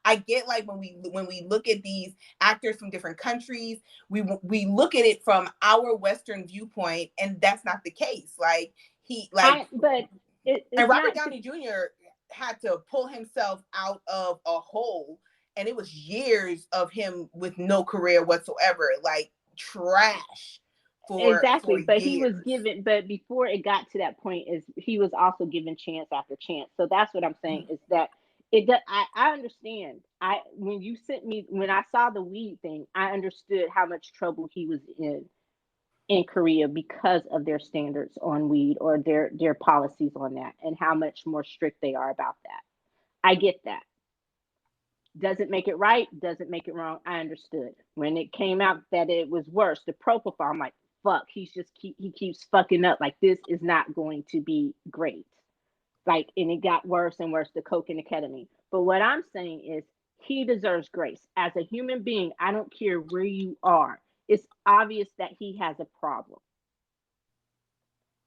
I get, like, when we look at these actors from different countries, we look at it from our Western viewpoint, and that's not the case. Like, Robert Downey Jr. had to pull himself out of a hole, and it was years of him with no career whatsoever, like trash. Exactly, but he was given, but before it got to that point, is he was also given chance after chance. So that's what I'm saying, is that I understand. When I saw the weed thing, I understood how much trouble he was in Korea because of their standards on weed, or their policies on that, and how much more strict they are about that. I get that. Doesn't make it right, doesn't make it wrong. I understood. When it came out that it was worse, the propofol, I'm like, fuck, he keeps fucking up. Like, this is not going to be great. Like, and it got worse and worse, the coke and the ketamine. But what I'm saying is, he deserves grace. As a human being, I don't care where you are. It's obvious that he has a problem.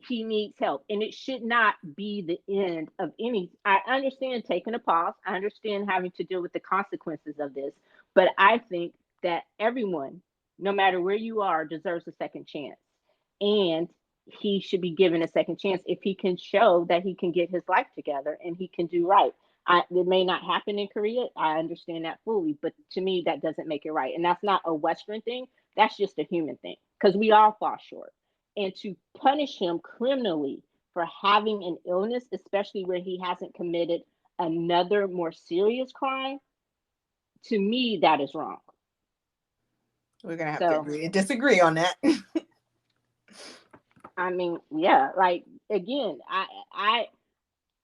He needs help, and it should not be the end of any. I understand taking a pause. I understand having to deal with the consequences of this, but I think that everyone, no matter where you are, deserves a second chance, and he should be given a second chance if he can show that he can get his life together and he can do right. It may not happen in Korea. I understand that fully, but to me, that doesn't make it right, and that's not a Western thing. That's just a human thing, because we all fall short. And to punish him criminally for having an illness, especially where he hasn't committed another more serious crime, to me, that is wrong. We're going to have to agree and disagree on that. I mean, yeah, like, again, I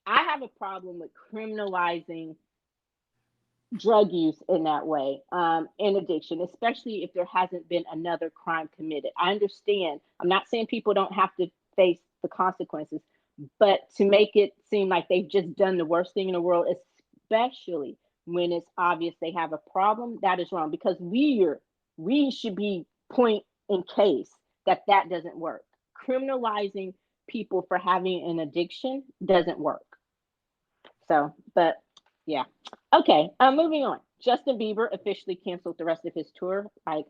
have a problem with criminalizing drug use in that way, and addiction, especially if there hasn't been another crime committed. I understand. I'm not saying people don't have to face the consequences, but to make it seem like they've just done the worst thing in the world, especially when it's obvious they have a problem, that is wrong because we should be point in case that doesn't work. Criminalizing people for having an addiction doesn't work. So, but yeah. Okay, moving on. Justin Bieber officially canceled the rest of his tour. I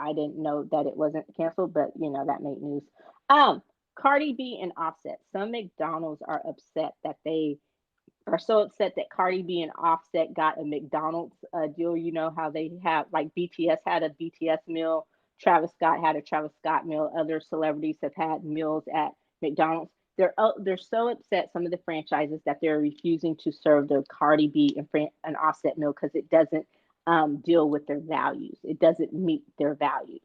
didn't know that it wasn't canceled, but you know that made news. Um, Cardi B and Offset. Some McDonald's are upset that they are so upset that Cardi B and Offset got a McDonald's deal. You know how they have like BTS had a BTS meal, Travis Scott had a Travis Scott meal. Other celebrities have had meals at McDonald's. They're so upset, some of the franchises, that they're refusing to serve the Cardi B and Offset meal because it doesn't deal with their values. It doesn't meet their values.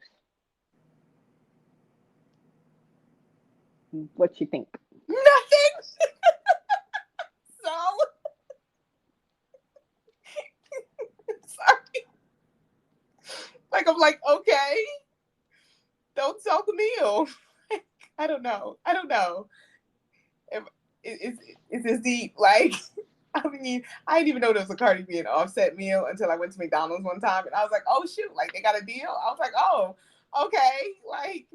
What you think? Nothing. So sorry. Like I'm like, okay, don't sell the meal. I don't know. I don't know. If, is this deep? Like, I mean, I didn't even know there was a Cardi B and Offset meal until I went to McDonald's one time, and I was like, oh shoot, like they got a deal. I was like, oh, okay. Like,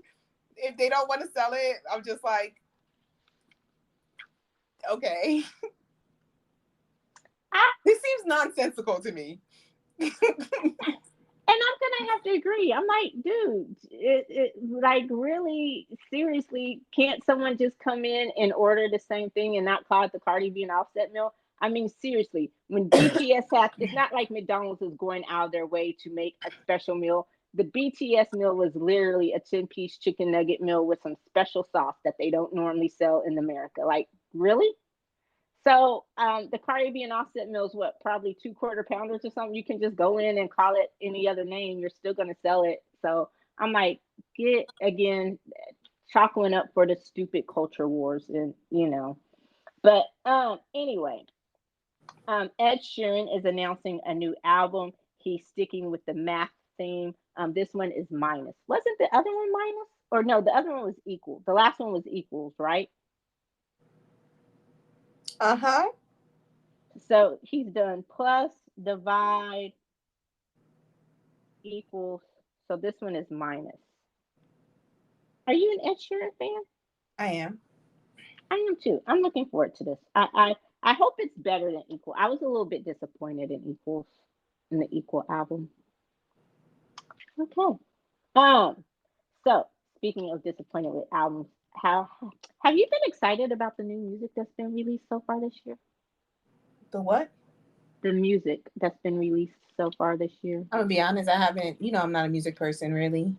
if they don't want to sell it, I'm just like, okay. This seems nonsensical to me. And I'm gonna have to agree. I'm like, dude, like really seriously, can't someone just come in and order the same thing and not call it the Cardi B and Offset meal? I mean, seriously, when BTS has, it's not like McDonald's is going out of their way to make a special meal. The BTS meal was literally a 10-piece chicken nugget meal with some special sauce that they don't normally sell in America. Like, really? So the Cardi B and Offset meal is what, probably 2 quarter pounders or something. You can just go in and call it any other name. You're still going to sell it. So I'm like, get again, chocolate up for the stupid culture wars, and you know. But anyway, Ed Sheeran is announcing a new album. He's sticking with the math theme. This one is minus. Wasn't the other one minus? Or no, the other one was equal. The last one was equals, right? Uh-huh. So he's done plus, divide, equals. So this one is minus. Are you an Ed Sheeran fan? I am. I am too. I'm looking forward to this. I hope it's better than Equal. I was a little bit disappointed in Equals, in the Equal album. Okay. Um. So speaking of disappointed with albums, how have you been excited about the new music that's been released so far this year? The what? The music that's been released so far this year. I'm gonna be honest, I haven't, I'm not a music person really.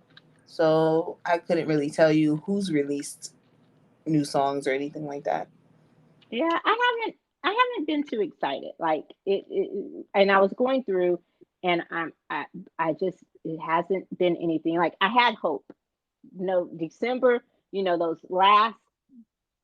So I couldn't really tell you who's released new songs or anything like that. Yeah, I haven't been too excited. Like and I was going through, and I just, it hasn't been anything. Like I had hope. No, December, those last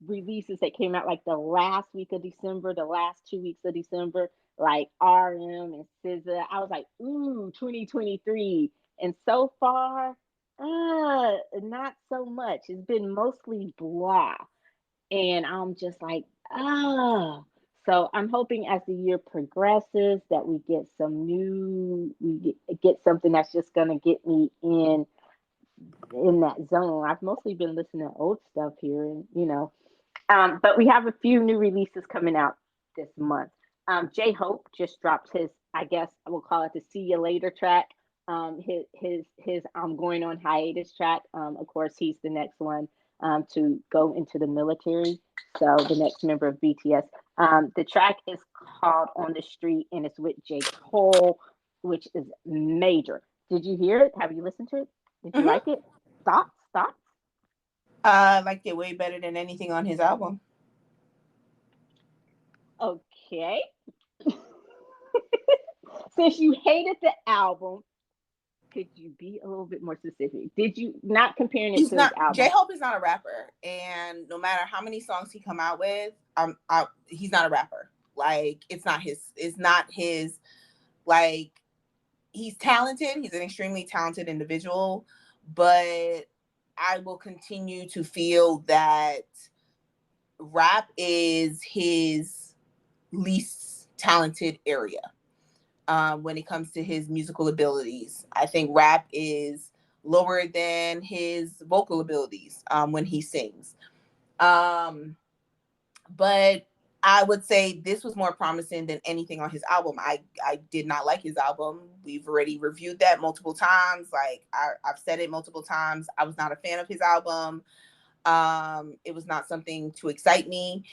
releases that came out like the last week of December, the last 2 weeks of December, like RM and SZA. I was like, ooh, 2023. And so far, not so much. It's been mostly blah. And I'm just like, oh. So I'm hoping as the year progresses that we get we get something that's just gonna get me in that zone. I've mostly been listening to old stuff here, and but we have a few new releases coming out this month. J Hope just dropped his, I guess we'll call it the See You Later track. His I'm going on hiatus track. Of course, he's the next one to go into the military. So the next member of BTS. The track is called On the Street, and it's with JCole, which is major. Did you hear it? Have you listened to it? Did you like it? Thoughts? Thoughts? I liked it way better than anything on his album. Okay. Since you hated the album, could you be a little bit more specific? Did you not comparing it to his album? J-Hope is not a rapper, and no matter how many songs he come out with, he's not a rapper. Like it's not his Like, he's talented. He's an extremely talented individual, but I will continue to feel that rap is his least talented area when it comes to his musical abilities. I think rap is lower than his vocal abilities when he sings. But I would say this was more promising than anything on his album. I did not like his album. We've already reviewed that multiple times. Like, I've said it multiple times. I was not a fan of his album. It was not something to excite me.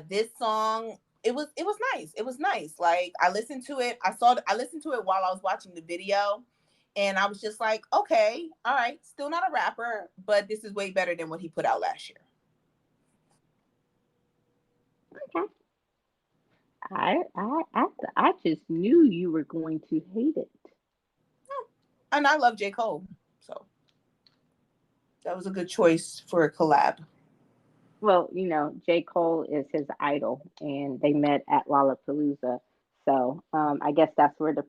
This song, it was nice. It was nice. Like, I listened to it. I listened to it while I was watching the video, and I was just like, okay, all right, still not a rapper, but this is way better than what he put out last year. Okay. I just knew you were going to hate it. And I love JCole, so that was a good choice for a collab. Well, you know, JCole is his idol, and they met at Lollapalooza. So I guess that's where the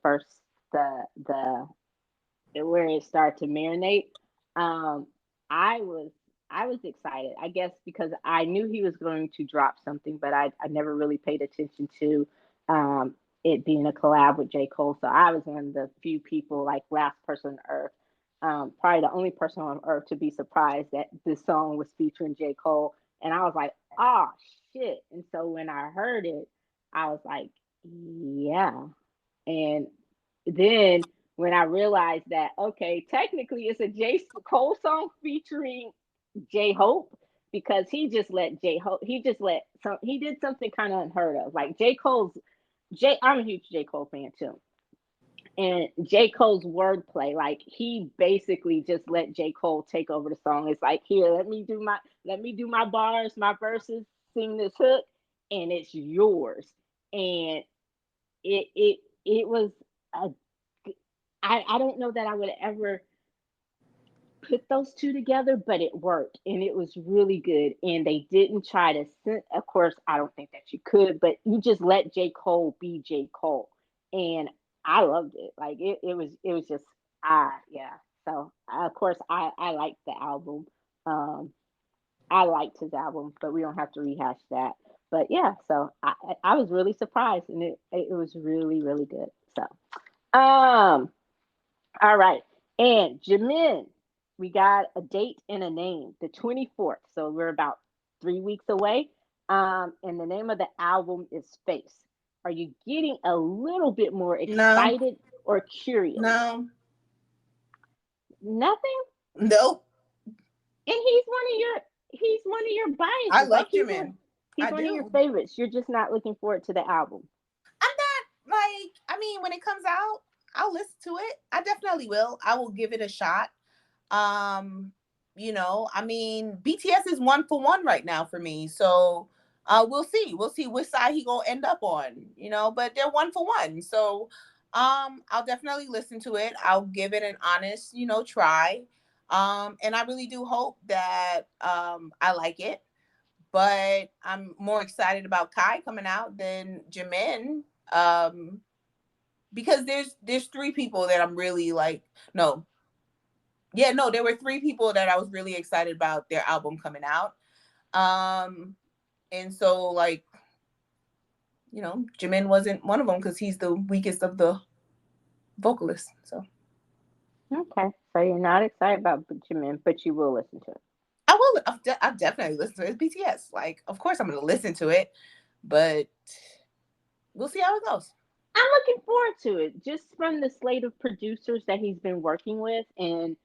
where it started to marinate. Um, I was I was excited, I guess, because I knew he was going to drop something, but I never really paid attention to um, it being a collab with J. Cole. So I was one of the few people, like last person on earth, probably the only person on earth to be surprised that this song was featuring J. Cole. And I was like, oh shit. And so when I heard it, I was like, yeah. And then when I realized that, okay, technically it's a J. Cole song featuring J Hope, because he just let some he did something kind of unheard of. Like J. Cole's J I'm a huge J. Cole fan too. And J. Cole's wordplay, like he basically just let J. Cole take over the song. It's like, here, let me do my bars, my verses, sing this hook, and it's yours. And it was a I don't know that I would ever put those two together, but it worked and it was really good. And they didn't try to, of course, I don't think that you could, but you just let J. Cole be J. Cole. And I loved it. Like it was just, yeah. So, of course, I liked the album. Um, I liked his album, but we don't have to rehash that. But yeah, so I was really surprised and it was really, really good. So, um, all right. And Jamin, we got a date and a name, the 24th. So we're about 3 weeks away. And the name of the album is Face. Are you getting a little bit more No, excited or curious? no, Nothing? nope. And he's one of your I biases. Like love Jimin. he's I one of your do. favorites. You're just not looking forward to the album. I'm not like, I mean, when it comes out, I'll listen to it. I definitely will. I will give it a shot. Um, I mean, BTS is 1 for 1 right now for me. So we'll see. We'll see which side he gonna end up on, but they're 1 for 1. So I'll definitely listen to it. I'll give it an honest, try. And I really do hope that I like it. But I'm more excited about Kai coming out than Jimin. Because there's 3 people that I'm really like, no. Yeah, no, there were 3 people that I was really excited about their album coming out. And so, like, Jimin wasn't one of them because he's the weakest of the vocalists. So Okay. So you're not excited about Jamin, but you will listen to it. I will. I've definitely listened to it. It's BTS. Like, of course I'm going to listen to it, but we'll see how it goes. I'm looking forward to it, just from the slate of producers that he's been working with, and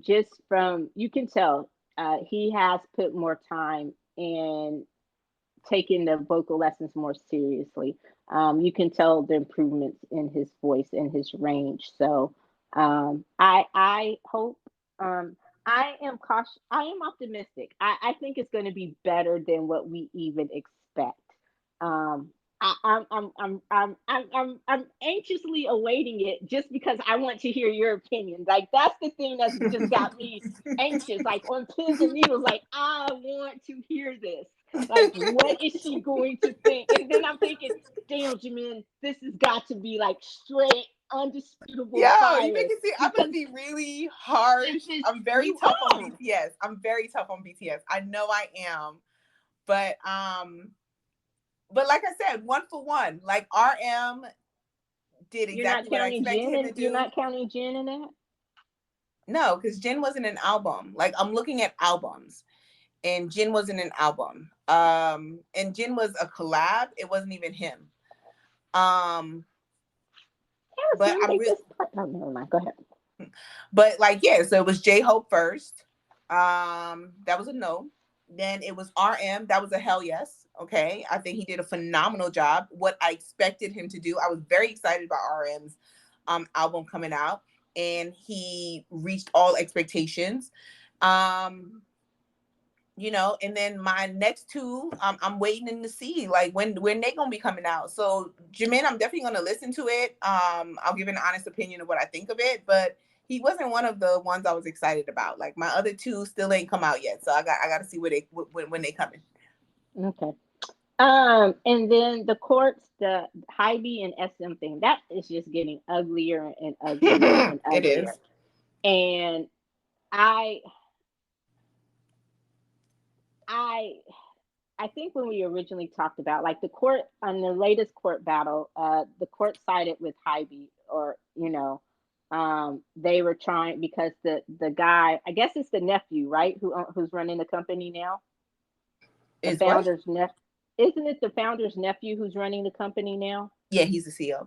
just from you can tell he has put more time in taking the vocal lessons more seriously. You can tell the improvements in his voice and his range. So I hope. I am cautious. I am optimistic. I think it's going to be better than what we even expect. Um, I'm anxiously awaiting it just because I want to hear your opinion. Like that's the thing that's just got me anxious, like on pins and needles. Like I want to hear this. Like, what is she going to think? And then I'm thinking, damn, Jamin, this has got to be like straight, undisputable Yo, you fire. make it seem I'm gonna be really harsh. I'm very You tough on are. BTS. I'm very tough on BTS. I know I am, but like I said, one for one. Like RM did You're not exactly what I counting expected Jin, him to and you're do. not counting Jin in that. No, because Jin wasn't an album. Like I'm looking at albums, and Jin wasn't an album. And Jin was a collab. It wasn't even him. But I'm They really, just. Oh, never mind. Go ahead. but like yeah. So it was J Hope first. That was a no. Then it was RM. That was a hell yes. Okay, I think he did a phenomenal job. What I expected him to do. I was very excited about RM's album coming out, and he reached all expectations. Um, and then my next two, I'm waiting to see like when they gonna be coming out. So Jermaine, I'm definitely gonna listen to it. I'll give an honest opinion of what I think of it, but he wasn't one of the ones I was excited about. Like my other two still ain't come out yet, so I got to see where when they coming. Okay. And then the courts, the Hybe and SM thing, that is just getting uglier and uglier and It uglier. is. And I I I think when we originally talked about like the court on the latest court battle, the court sided with Hybe, or they were trying because the guy, I guess it's the nephew, right, who's running the company now, the Is what? founder's nephew. Isn't it the founder's nephew who's running the company now? Yeah, he's the CEO.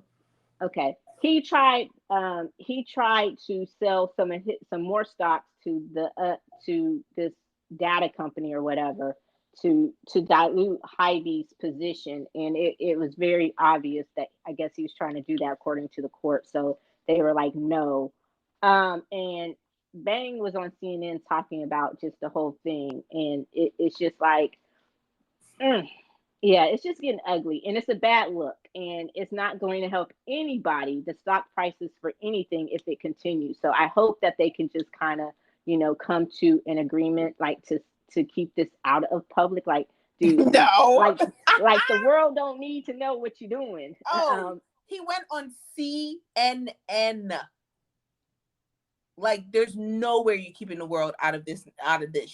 Okay. He tried to sell some more stocks to this data company or whatever, to dilute Hybe's position, and it was very obvious that I guess he was trying to do that according to the court. So they were like, no. And Bang was on CNN talking about just the whole thing, and it's just like, mm, yeah, it's just getting ugly, and it's a bad look, and it's not going to help anybody, the stock prices for anything, if it continues. So I hope that they can just kind of, come to an agreement, like to keep this out of public. Like, dude, No. like the world don't need to know what you're doing. Oh, he went on CNN. Like, there's nowhere you're keeping the world out of this.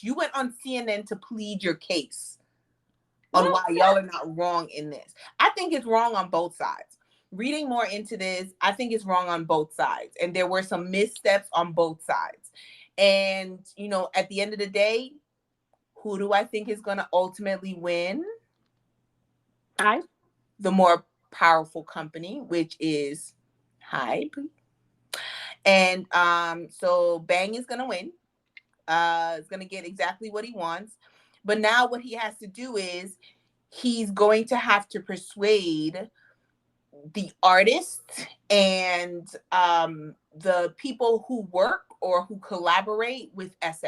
You went on CNN to plead your case on why y'all are not wrong in this. I think it's wrong on both sides. Reading more into this, I think it's wrong on both sides. And there were some missteps on both sides. And, at the end of the day, who do I think is going to ultimately win? The more powerful company, which is Hybe. And so Bang is going to win. Is going to get exactly what he wants. But now what he has to do is he's going to have to persuade the artists and the people who work or who collaborate with SM.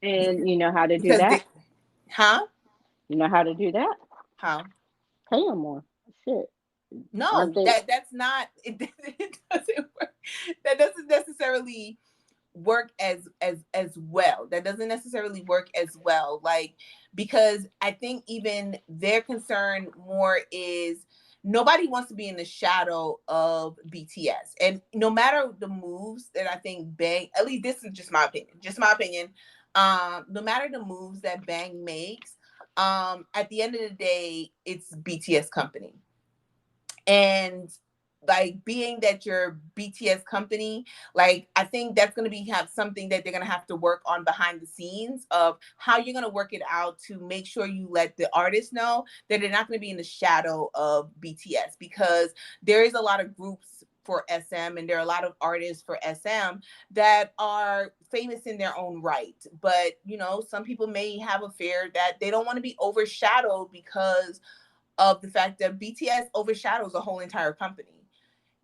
And you know how to do that? You know how to do that? How? Pay them more. Shit. No, that's not. It doesn't work. That doesn't necessarily work as well. That doesn't necessarily work as well. Like, because I think even their concern more is nobody wants to be in the shadow of BTS. And no matter the moves that I think Bang, at least this is just my opinion. No matter the moves that Bang makes, at the end of the day, it's BTS company. And like, being that you're BTS company, like, I think that's going to have something that they're going to have to work on behind the scenes of how you're going to work it out to make sure you let the artists know that they're not going to be in the shadow of BTS, because there is a lot of groups for SM and there are a lot of artists for SM that are famous in their own right. But, some people may have a fear that they don't want to be overshadowed because of the fact that BTS overshadows a whole entire company.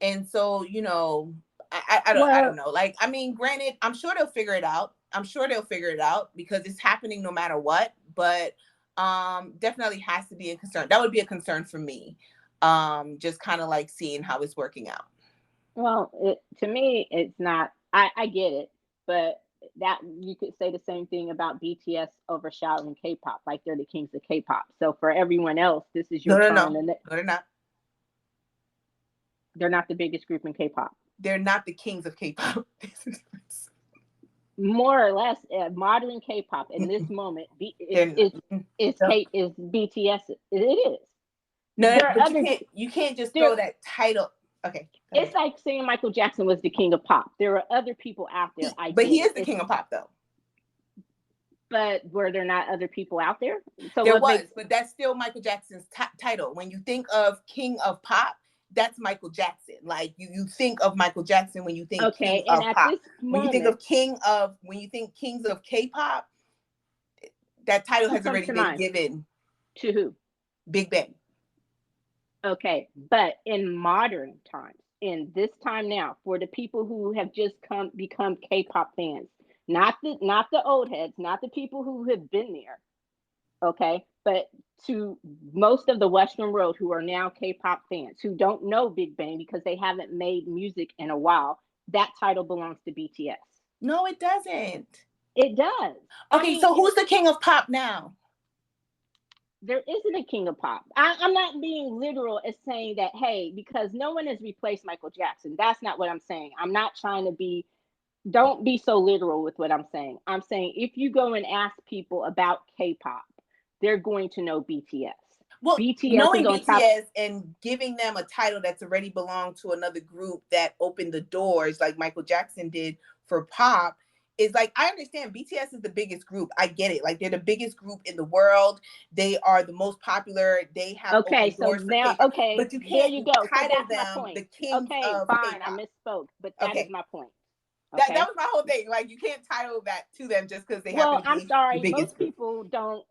And so, I don't know. Like, I mean, granted, I'm sure they'll figure it out. Because it's happening no matter what. But definitely has to be a concern. That would be a concern for me. Just kind of like seeing how it's working out. Well, to me, it's not. I get it, but that you could say the same thing about BTS overshadowing K-pop, like they're the kings of K-pop. So for everyone else, this is your turn. No, they're not. They're not the biggest group in K-pop. They're not the kings of K-pop. More or less, modern K-pop in this moment is BTS. It is. No, but you can't just throw that title. Okay. It's like saying Michael Jackson was the king of pop. There are other people out there. But he is the king of pop, though. But were there not other people out there? So there was, but that's still Michael Jackson's title. When you think of king of pop, that's Michael Jackson. Like you think of Michael Jackson when you think king of pop. When you think kings of K-pop, that title has already been given to who? Big Bang. Okay, but in modern times, in this time now, for the people who have just become K-pop fans, not the old heads, not the people who have been there, okay, but to most of the Western world who are now K-pop fans who don't know Big Bang because they haven't made music in a while, that title belongs to BTS. No, it doesn't. It does. Okay, so who's the king of pop now? There isn't a king of pop. I'm not being literal as saying that, hey, because no one has replaced Michael Jackson. That's not what I'm saying. I'm not trying to be, don't be so literal with what I'm saying. I'm saying if you go and ask people about K-pop, they're going to know BTS. Well, knowing BTS and giving them a title that's already belonged to another group that opened the doors like Michael Jackson did for pop is like, I understand BTS is the biggest group. I get it. Like they're the biggest group in the world. They are the most popular. They have open doors for K-pop. Okay, but you can't there you go. title them the kings of fine. K-pop. I misspoke, but that is my point. Okay. That was my whole thing. Like you can't title that to them just because they happen to be I'm sorry. the biggest most people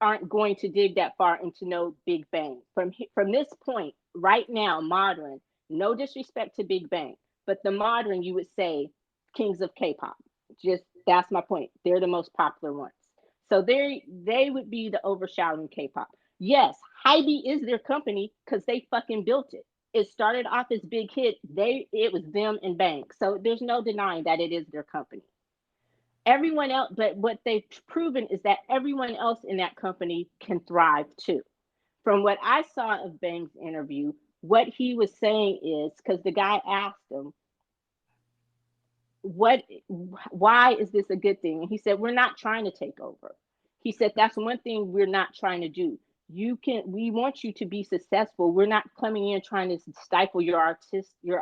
aren't going to dig that far and to know Big Bang. From this point right now, modern, no disrespect to Big Bang, but the modern, you would say kings of K-pop. Just that's my point. They're the most popular ones. So they would be the overshadowing K-pop. Yes, Hybe is their company because they fucking built it. It started off as big hit. It was them and Bang. So there's no denying that it is their company. Everyone else, but what they've proven is that everyone else in that company can thrive too. From what I saw of Bang's interview, what he was saying is, because the guy asked him, why is this a good thing? And he said, we're not trying to take over. He said, that's one thing we're not trying to do. We want you to be successful. We're not coming in trying to stifle your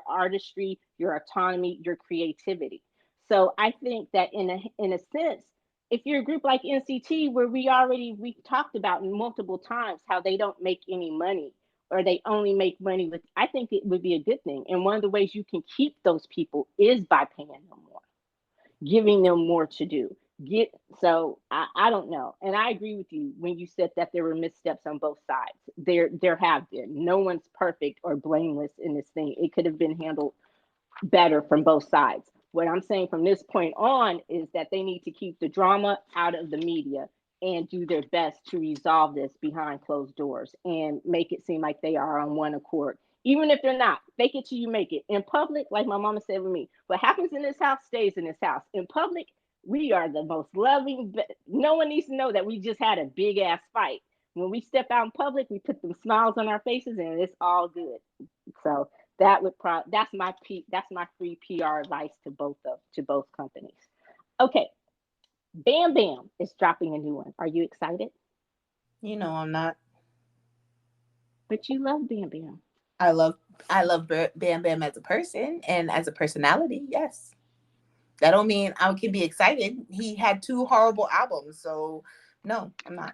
artistry, your autonomy, your creativity. So I think that in a sense, if you're a group like NCT, where we've talked about multiple times how they don't make any money, or they only make money with, I think it would be a good thing. And one of the ways you can keep those people is by paying them more, giving them more to do. So I don't know. And I agree with you when you said that there were missteps on both sides. There have been. No one's perfect or blameless in this thing. It could have been handled better from both sides. What I'm saying from this point on is that they need to keep the drama out of the media and do their best to resolve this behind closed doors and make it seem like they are on one accord. Even if they're not, fake it till you make it. In public, like my mama said with me, what happens in this house stays in this house. In public, we are the most loving. No one needs to know that we just had a big ass fight. When we step out in public, we put them smiles on our faces and it's all good. So that's my free PR advice to both companies. Okay. Bam Bam is dropping a new one. Are you excited? You know I'm not. But you love Bam Bam. I love Bam Bam as a person and as a personality, yes. That don't mean I can be excited. He had 2 horrible albums, so no, I'm not.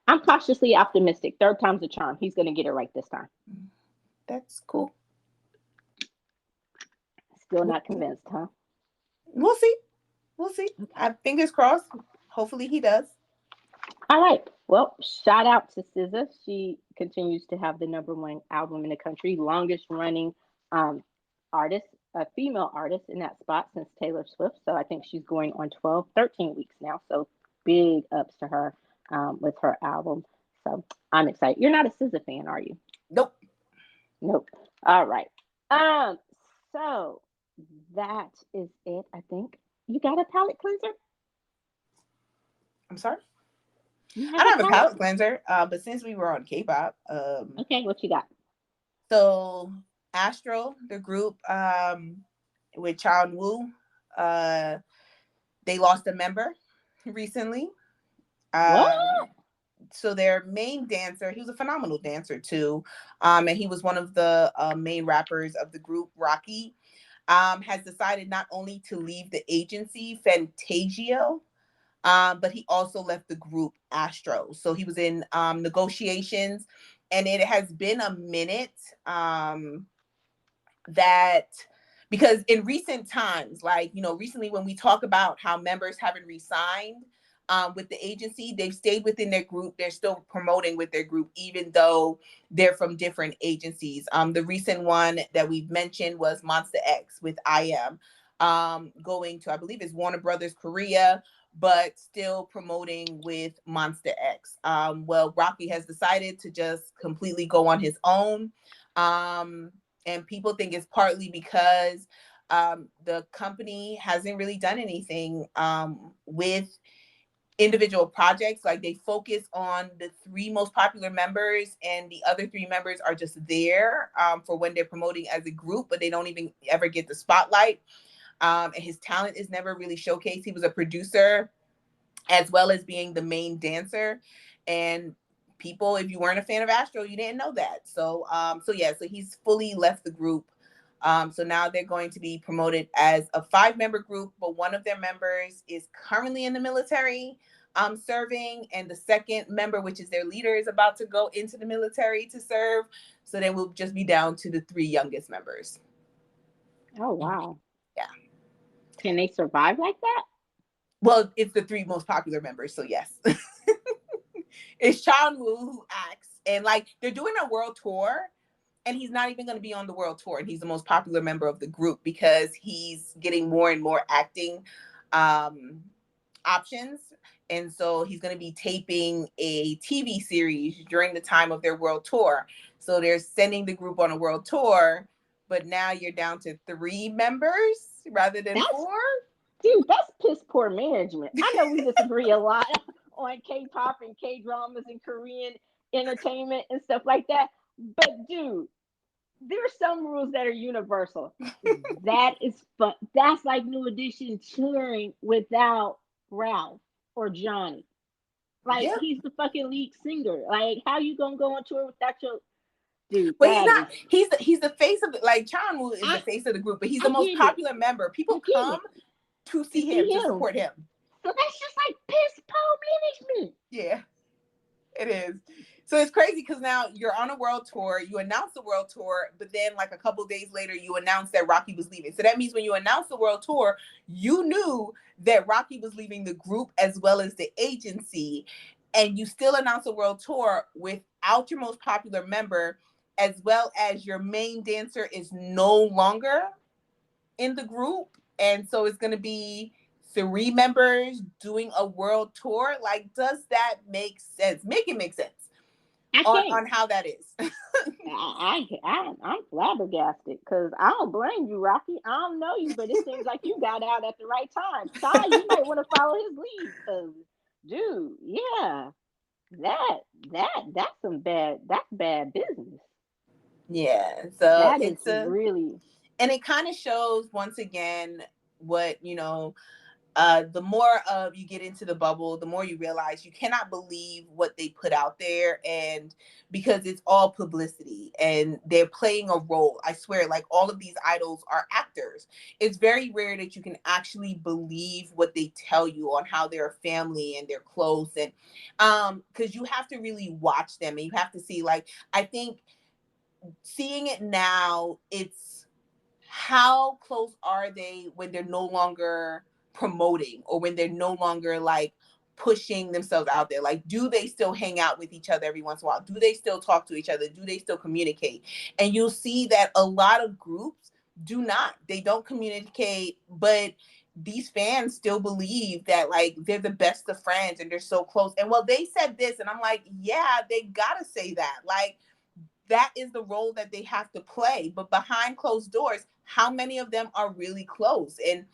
I'm cautiously optimistic. Third time's a charm. He's going to get it right this time. That's cool. Still not convinced, huh? We'll see. Fingers crossed. Hopefully he does. All right. Well, shout out to SZA. She continues to have the #1 album in the country, longest running artist, a female artist in that spot since Taylor Swift. So I think she's going on 13 weeks now. So big ups to her with her album. So I'm excited. You're not a SZA fan, are you? Nope. All right. So that is it, I think. You got a palate cleanser? I'm sorry? You I have a don't have a palate? palate cleanser, but since we were on K-pop, Okay, what you got? so Astro, the group, with Chan Woo, uh, they lost a member recently. What? So their main dancer, he was a phenomenal dancer too, and he was one of the main rappers of the group, Rocky, has decided not only to leave the agency Fantasio, but he also left the group Astro. So he was in negotiations, and it has been a minute, that because in recent times, like, recently when we talk about how members haven't resigned with the agency, they've stayed within their group. They're still promoting with their group, even though they're from different agencies. The recent one that we've mentioned was Monster X with I Am, going to, I believe, is Warner Brothers Korea, but still promoting with Monster X. Well, Rocky has decided to just completely go on his own. And people think it's partly because the company hasn't really done anything with individual projects. Like, they focus on the 3 most popular members, and the other 3 members are just there for when they're promoting as a group, but they don't even ever get the spotlight. And his talent is never really showcased. He was a producer as well as being the main dancer. And people, if you weren't a fan of Astro, you didn't know that. So so he's fully left the group. So now they're going to be promoted as a 5-member group, but one of their members is currently in the military, serving, and the second member, which is their leader, is about to go into the military to serve. So then we'll just be down to the 3 youngest members. Oh wow. Yeah. Can they survive like that? Well, it's the 3 most popular members, so yes. It's Chan Woo who acts, and like, they're doing a world tour, and he's not even going to be on the world tour, and he's the most popular member of the group because he's getting more and more acting options. And so he's going to be taping a TV series during the time of their world tour. So they're sending the group on a world tour, but now you're down to 3 members rather than 4. Dude, that's piss poor management. I know we disagree a lot on K-pop and K-dramas and Korean entertainment and stuff like that. But dude, there's some rules that are universal. That is fun. That's like New Edition touring without Ralph or Johnny. Like, Yeah. he's the fucking lead singer. Like, how you gonna go on tour without your dude? But he's not. He's the face of the, like, Chan Woo is the face of the group, but he's the most popular member. People come to see him, to support him. So that's just like piss poor management. Yeah, it is. So it's crazy because now you're on a world tour. You announce the world tour, but then like a couple days later, you announce that Rocky was leaving. So that means when you announced the world tour, you knew that Rocky was leaving the group as well as the agency, and you still announced a world tour without your most popular member, as well as your main dancer is no longer in the group. And so it's going to be 3 members doing a world tour. Like, does that make sense? Make it make sense on how that is. I'm flabbergasted because I don't blame you, Rocky. I don't know you, but it seems like you got out at the right time. Ty, you might want to follow his lead because, dude, yeah, that's bad business. Yeah, so That is really, and it kind of shows once again what, the more of you get into the bubble, the more you realize you cannot believe what they put out there, and because it's all publicity and they're playing a role. I swear, like, all of these idols are actors. It's very rare that you can actually believe what they tell you on how they're a family and they're close, and because you have to really watch them and you have to see, like, I think seeing it now, it's how close are they when they're no longer promoting or when they're no longer like pushing themselves out there. Like, do they still hang out with each other every once in a while? Do they still talk to each other? Do they still communicate? And you'll see that a lot of groups do not. They don't communicate, but these fans still believe that, like, they're the best of friends and they're so close. And well, they said this, and I'm like, yeah, they gotta say that. Like, that is the role that they have to play. But behind closed doors, how many of them are really close? And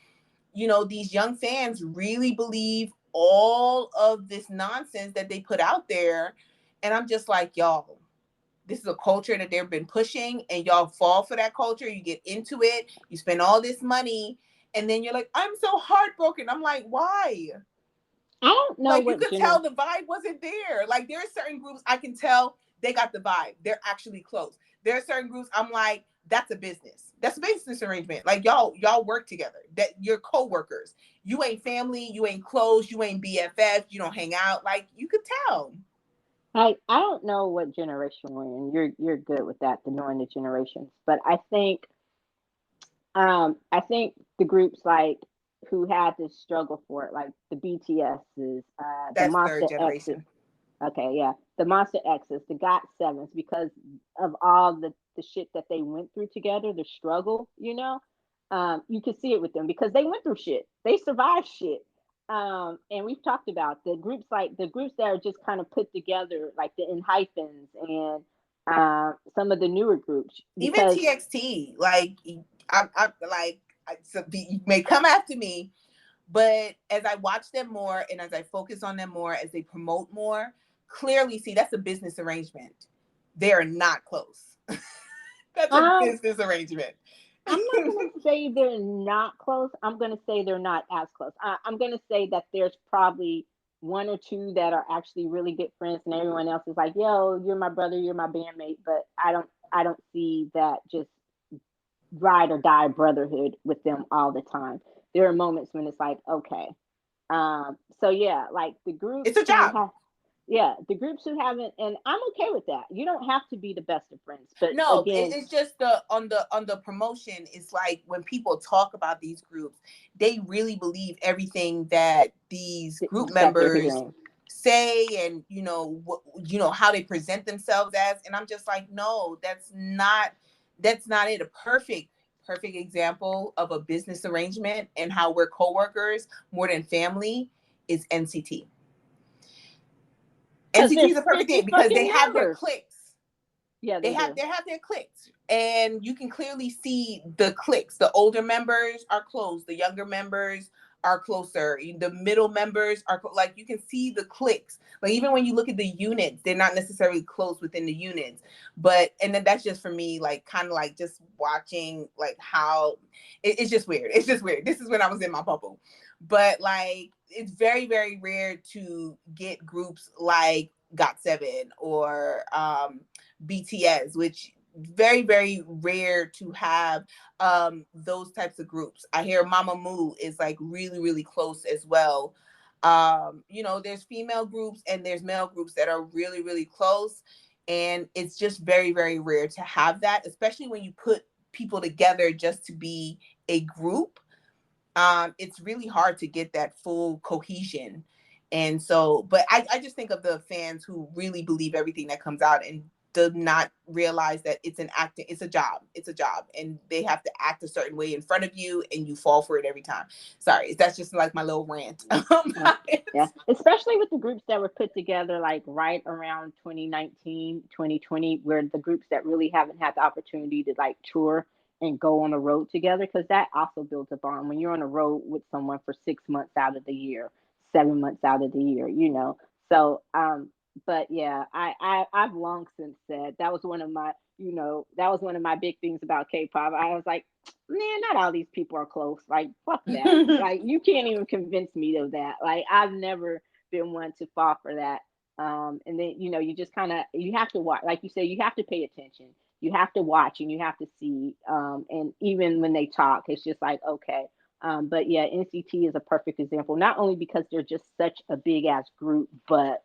these young fans really believe all of this nonsense that they put out there. And I'm just like, y'all, this is a culture that they've been pushing, and y'all fall for that culture. You get into it, you spend all this money, and then you're like, I'm so heartbroken. I'm like, why? I don't know Like, you what could tell the vibe wasn't there. Like, there are certain groups I can tell they got the vibe. They're actually close. There are certain groups I'm like, that's a business. That's a business arrangement. Like, y'all work together. That you're co-workers. You ain't family. You ain't close. You ain't BFF. You don't hang out. Like, you could tell. I don't know what generation we're in. You're good with that, the knowing the generations. But I think the groups like who had to struggle for it, like the BTSs, the That's third Monster X's. generation. Okay, yeah, the Monster X's, the Got Sevens, because of all the shit that they went through together, the struggle, you could see it with them because they went through shit. They survived shit. And we've talked about the groups that are just kind of put together, like the In Hyphens and some of the newer groups. Even Because TXT, like, so you may come after me, but as I watch them more and as I focus on them more, as they promote more, clearly see that's a business arrangement. They are not close. That's a business arrangement. I'm not going to say they're not close. I'm going to say they're not as close. I'm going to say that there's probably one or two that are actually really good friends, and everyone else is like, "Yo, you're my brother, you're my bandmate." But I don't see that just ride or die brotherhood with them all the time. There are moments when it's like, okay, so yeah, like the groups It's a who job. have, yeah, the groups who haven't, and I'm okay with that. You don't have to be the best of friends, but No, again, it's just the promotion. It's like when people talk about these groups, they really believe everything that these group that they're members hearing. say, and how they present themselves as. And I'm just like, no, that's not it. A perfect example of a business arrangement and how we're coworkers more than family is NCT. Because NCT is there's a perfect 50 thing because they fucking have their members. cliques. Yeah, They they have do. their cliques, and you can clearly see the cliques. The older members are close, the younger members are closer, the middle members are like, you can see the cliques. Like, even when you look at the units, they're not necessarily close within the units, and then that's just for me, like, kind of like just watching like how it's just weird. It's just weird. This is when I was in my bubble, but like, it's very, very rare to get groups like Got7 or BTS, which very, very rare to have those types of groups. I hear Mamamoo is like really, really close as well. There's female groups and there's male groups that are really, really close, and it's just very, very rare to have that, especially when you put people together just to be a group. It's really hard to get that full cohesion. And so, but I just think of the fans who really believe everything that comes out and do not realize that it's a job. It's a job, and they have to act a certain way in front of you, and you fall for it every time. Sorry, that's just like my little rant. Yeah, especially with the groups that were put together like right around 2019, 2020, where the groups that really haven't had the opportunity to like tour and go on the road together, because that also builds a bond when you're on the road with someone for 6 months out of the year, 7 months out of the year. So but yeah, I've long since said that was one of my, that was one of my big things about K-pop. I was like, man, not all these people are close. Like, fuck that. Like, you can't even convince me of that. Like, I've never been one to fall for that. And then, you just kind of, you have to watch, like you said, you have to pay attention. You have to watch and you have to see. And even when they talk, it's just like, okay. But yeah, NCT is a perfect example, not only because they're just such a big ass group, but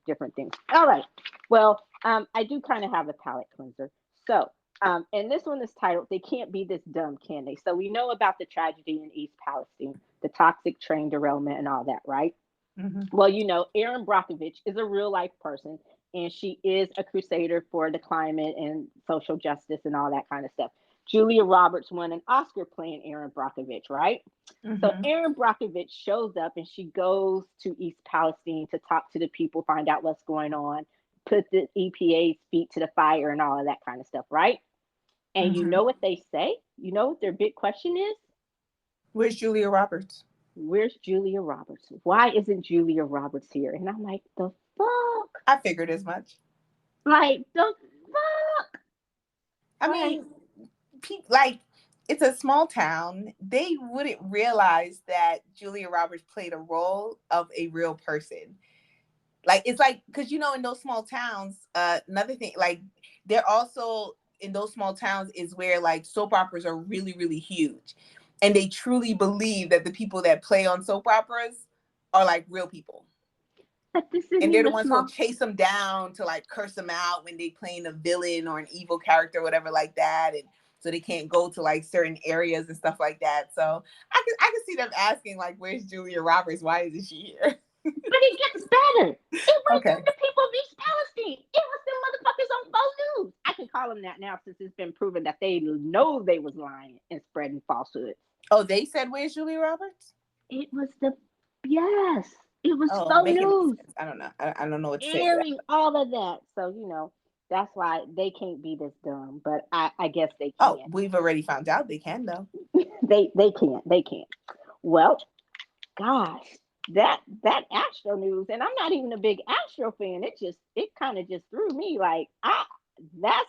different things. All right. Well, I do kind of have a palate cleanser. So, and this one is titled "They Can't Be This Dumb, Can They?" So we know about the tragedy in East Palestine, the toxic train derailment and all that, right? Mm-hmm. Well, Erin Brockovich is a real life person, and she is a crusader for the climate and social justice and all that kind of stuff. Julia Roberts won an Oscar playing Erin Brockovich, right? So Mm-hmm. Erin Brockovich shows up and she goes to East Palestine to talk to the people, find out what's going on, put the EPA's feet to the fire and all of that kind of stuff, right? And you Mm-hmm. know what they say? You know what their big question is? Where's Julia Roberts? Where's Julia Roberts? Why isn't Julia Roberts here? And I'm like, the fuck? I figured as much. Like, the fuck? I mean, like, it's a small town. They wouldn't realize that Julia Roberts played a role of a real person. Like, it's like, because, you know, in those small towns, another thing, like, they're also, in those small towns is where, like, soap operas are really, really huge. And they truly believe that the people that play on soap operas are, like, real people. But this isn't And they're the even ones small. who'll chase them down to, like, curse them out when they playing a villain or an evil character or whatever like that. And so they can't go to, like, certain areas and stuff like that. So I can see them asking, like, where's Julia Roberts? Why isn't she here? But it gets better. It wasn't Okay. the people of East Palestine. It was the motherfuckers on Fox News. I can call them that now since it's been proven that they know they was lying and spreading falsehoods. Oh, they said, where's Julia Roberts? It was yes. It was Oh, Fox making News sense. I don't know. I don't know what to say. airing all of that. So, you know, that's why they can't be this dumb. But I guess they can. Oh, we've already found out they can, though. They can't. They can't. Well, gosh, that Astro news, and I'm not even a big Astro fan. It kind of just threw me like that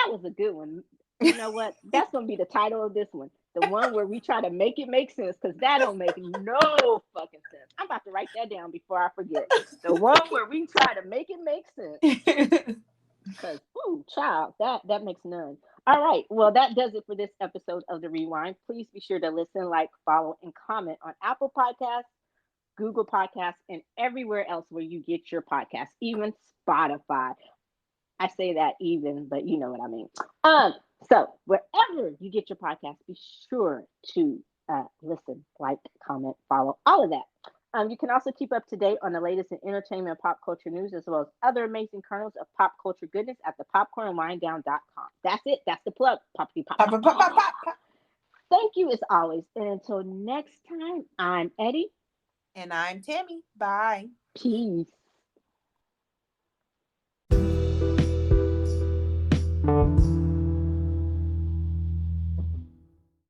was a good one. You know what? That's gonna be the title of this one. The one where we try to make it make sense, because that don't make no fucking sense. I'm about to write that down before I forget. The one where we try to make it make sense. Because, ooh, child, that makes none. All right. Well, that does it for this episode of the Rewind. Please be sure to listen, like, follow, and comment on Apple Podcasts, Google Podcasts, and everywhere else where you get your podcasts, even Spotify. I say that even, but you know what I mean. So wherever you get your podcast, be sure to listen, like, comment, follow, all of that. You can also keep up to date on the latest in entertainment and pop culture news, as well as other amazing kernels of pop culture goodness at thepopcornandwinddown.com. That's it. That's the plug. Poppity pop, pop, pop, pop, pop. Thank you as always. And until next time, I'm Eddie. And I'm Tammy. Bye. Peace.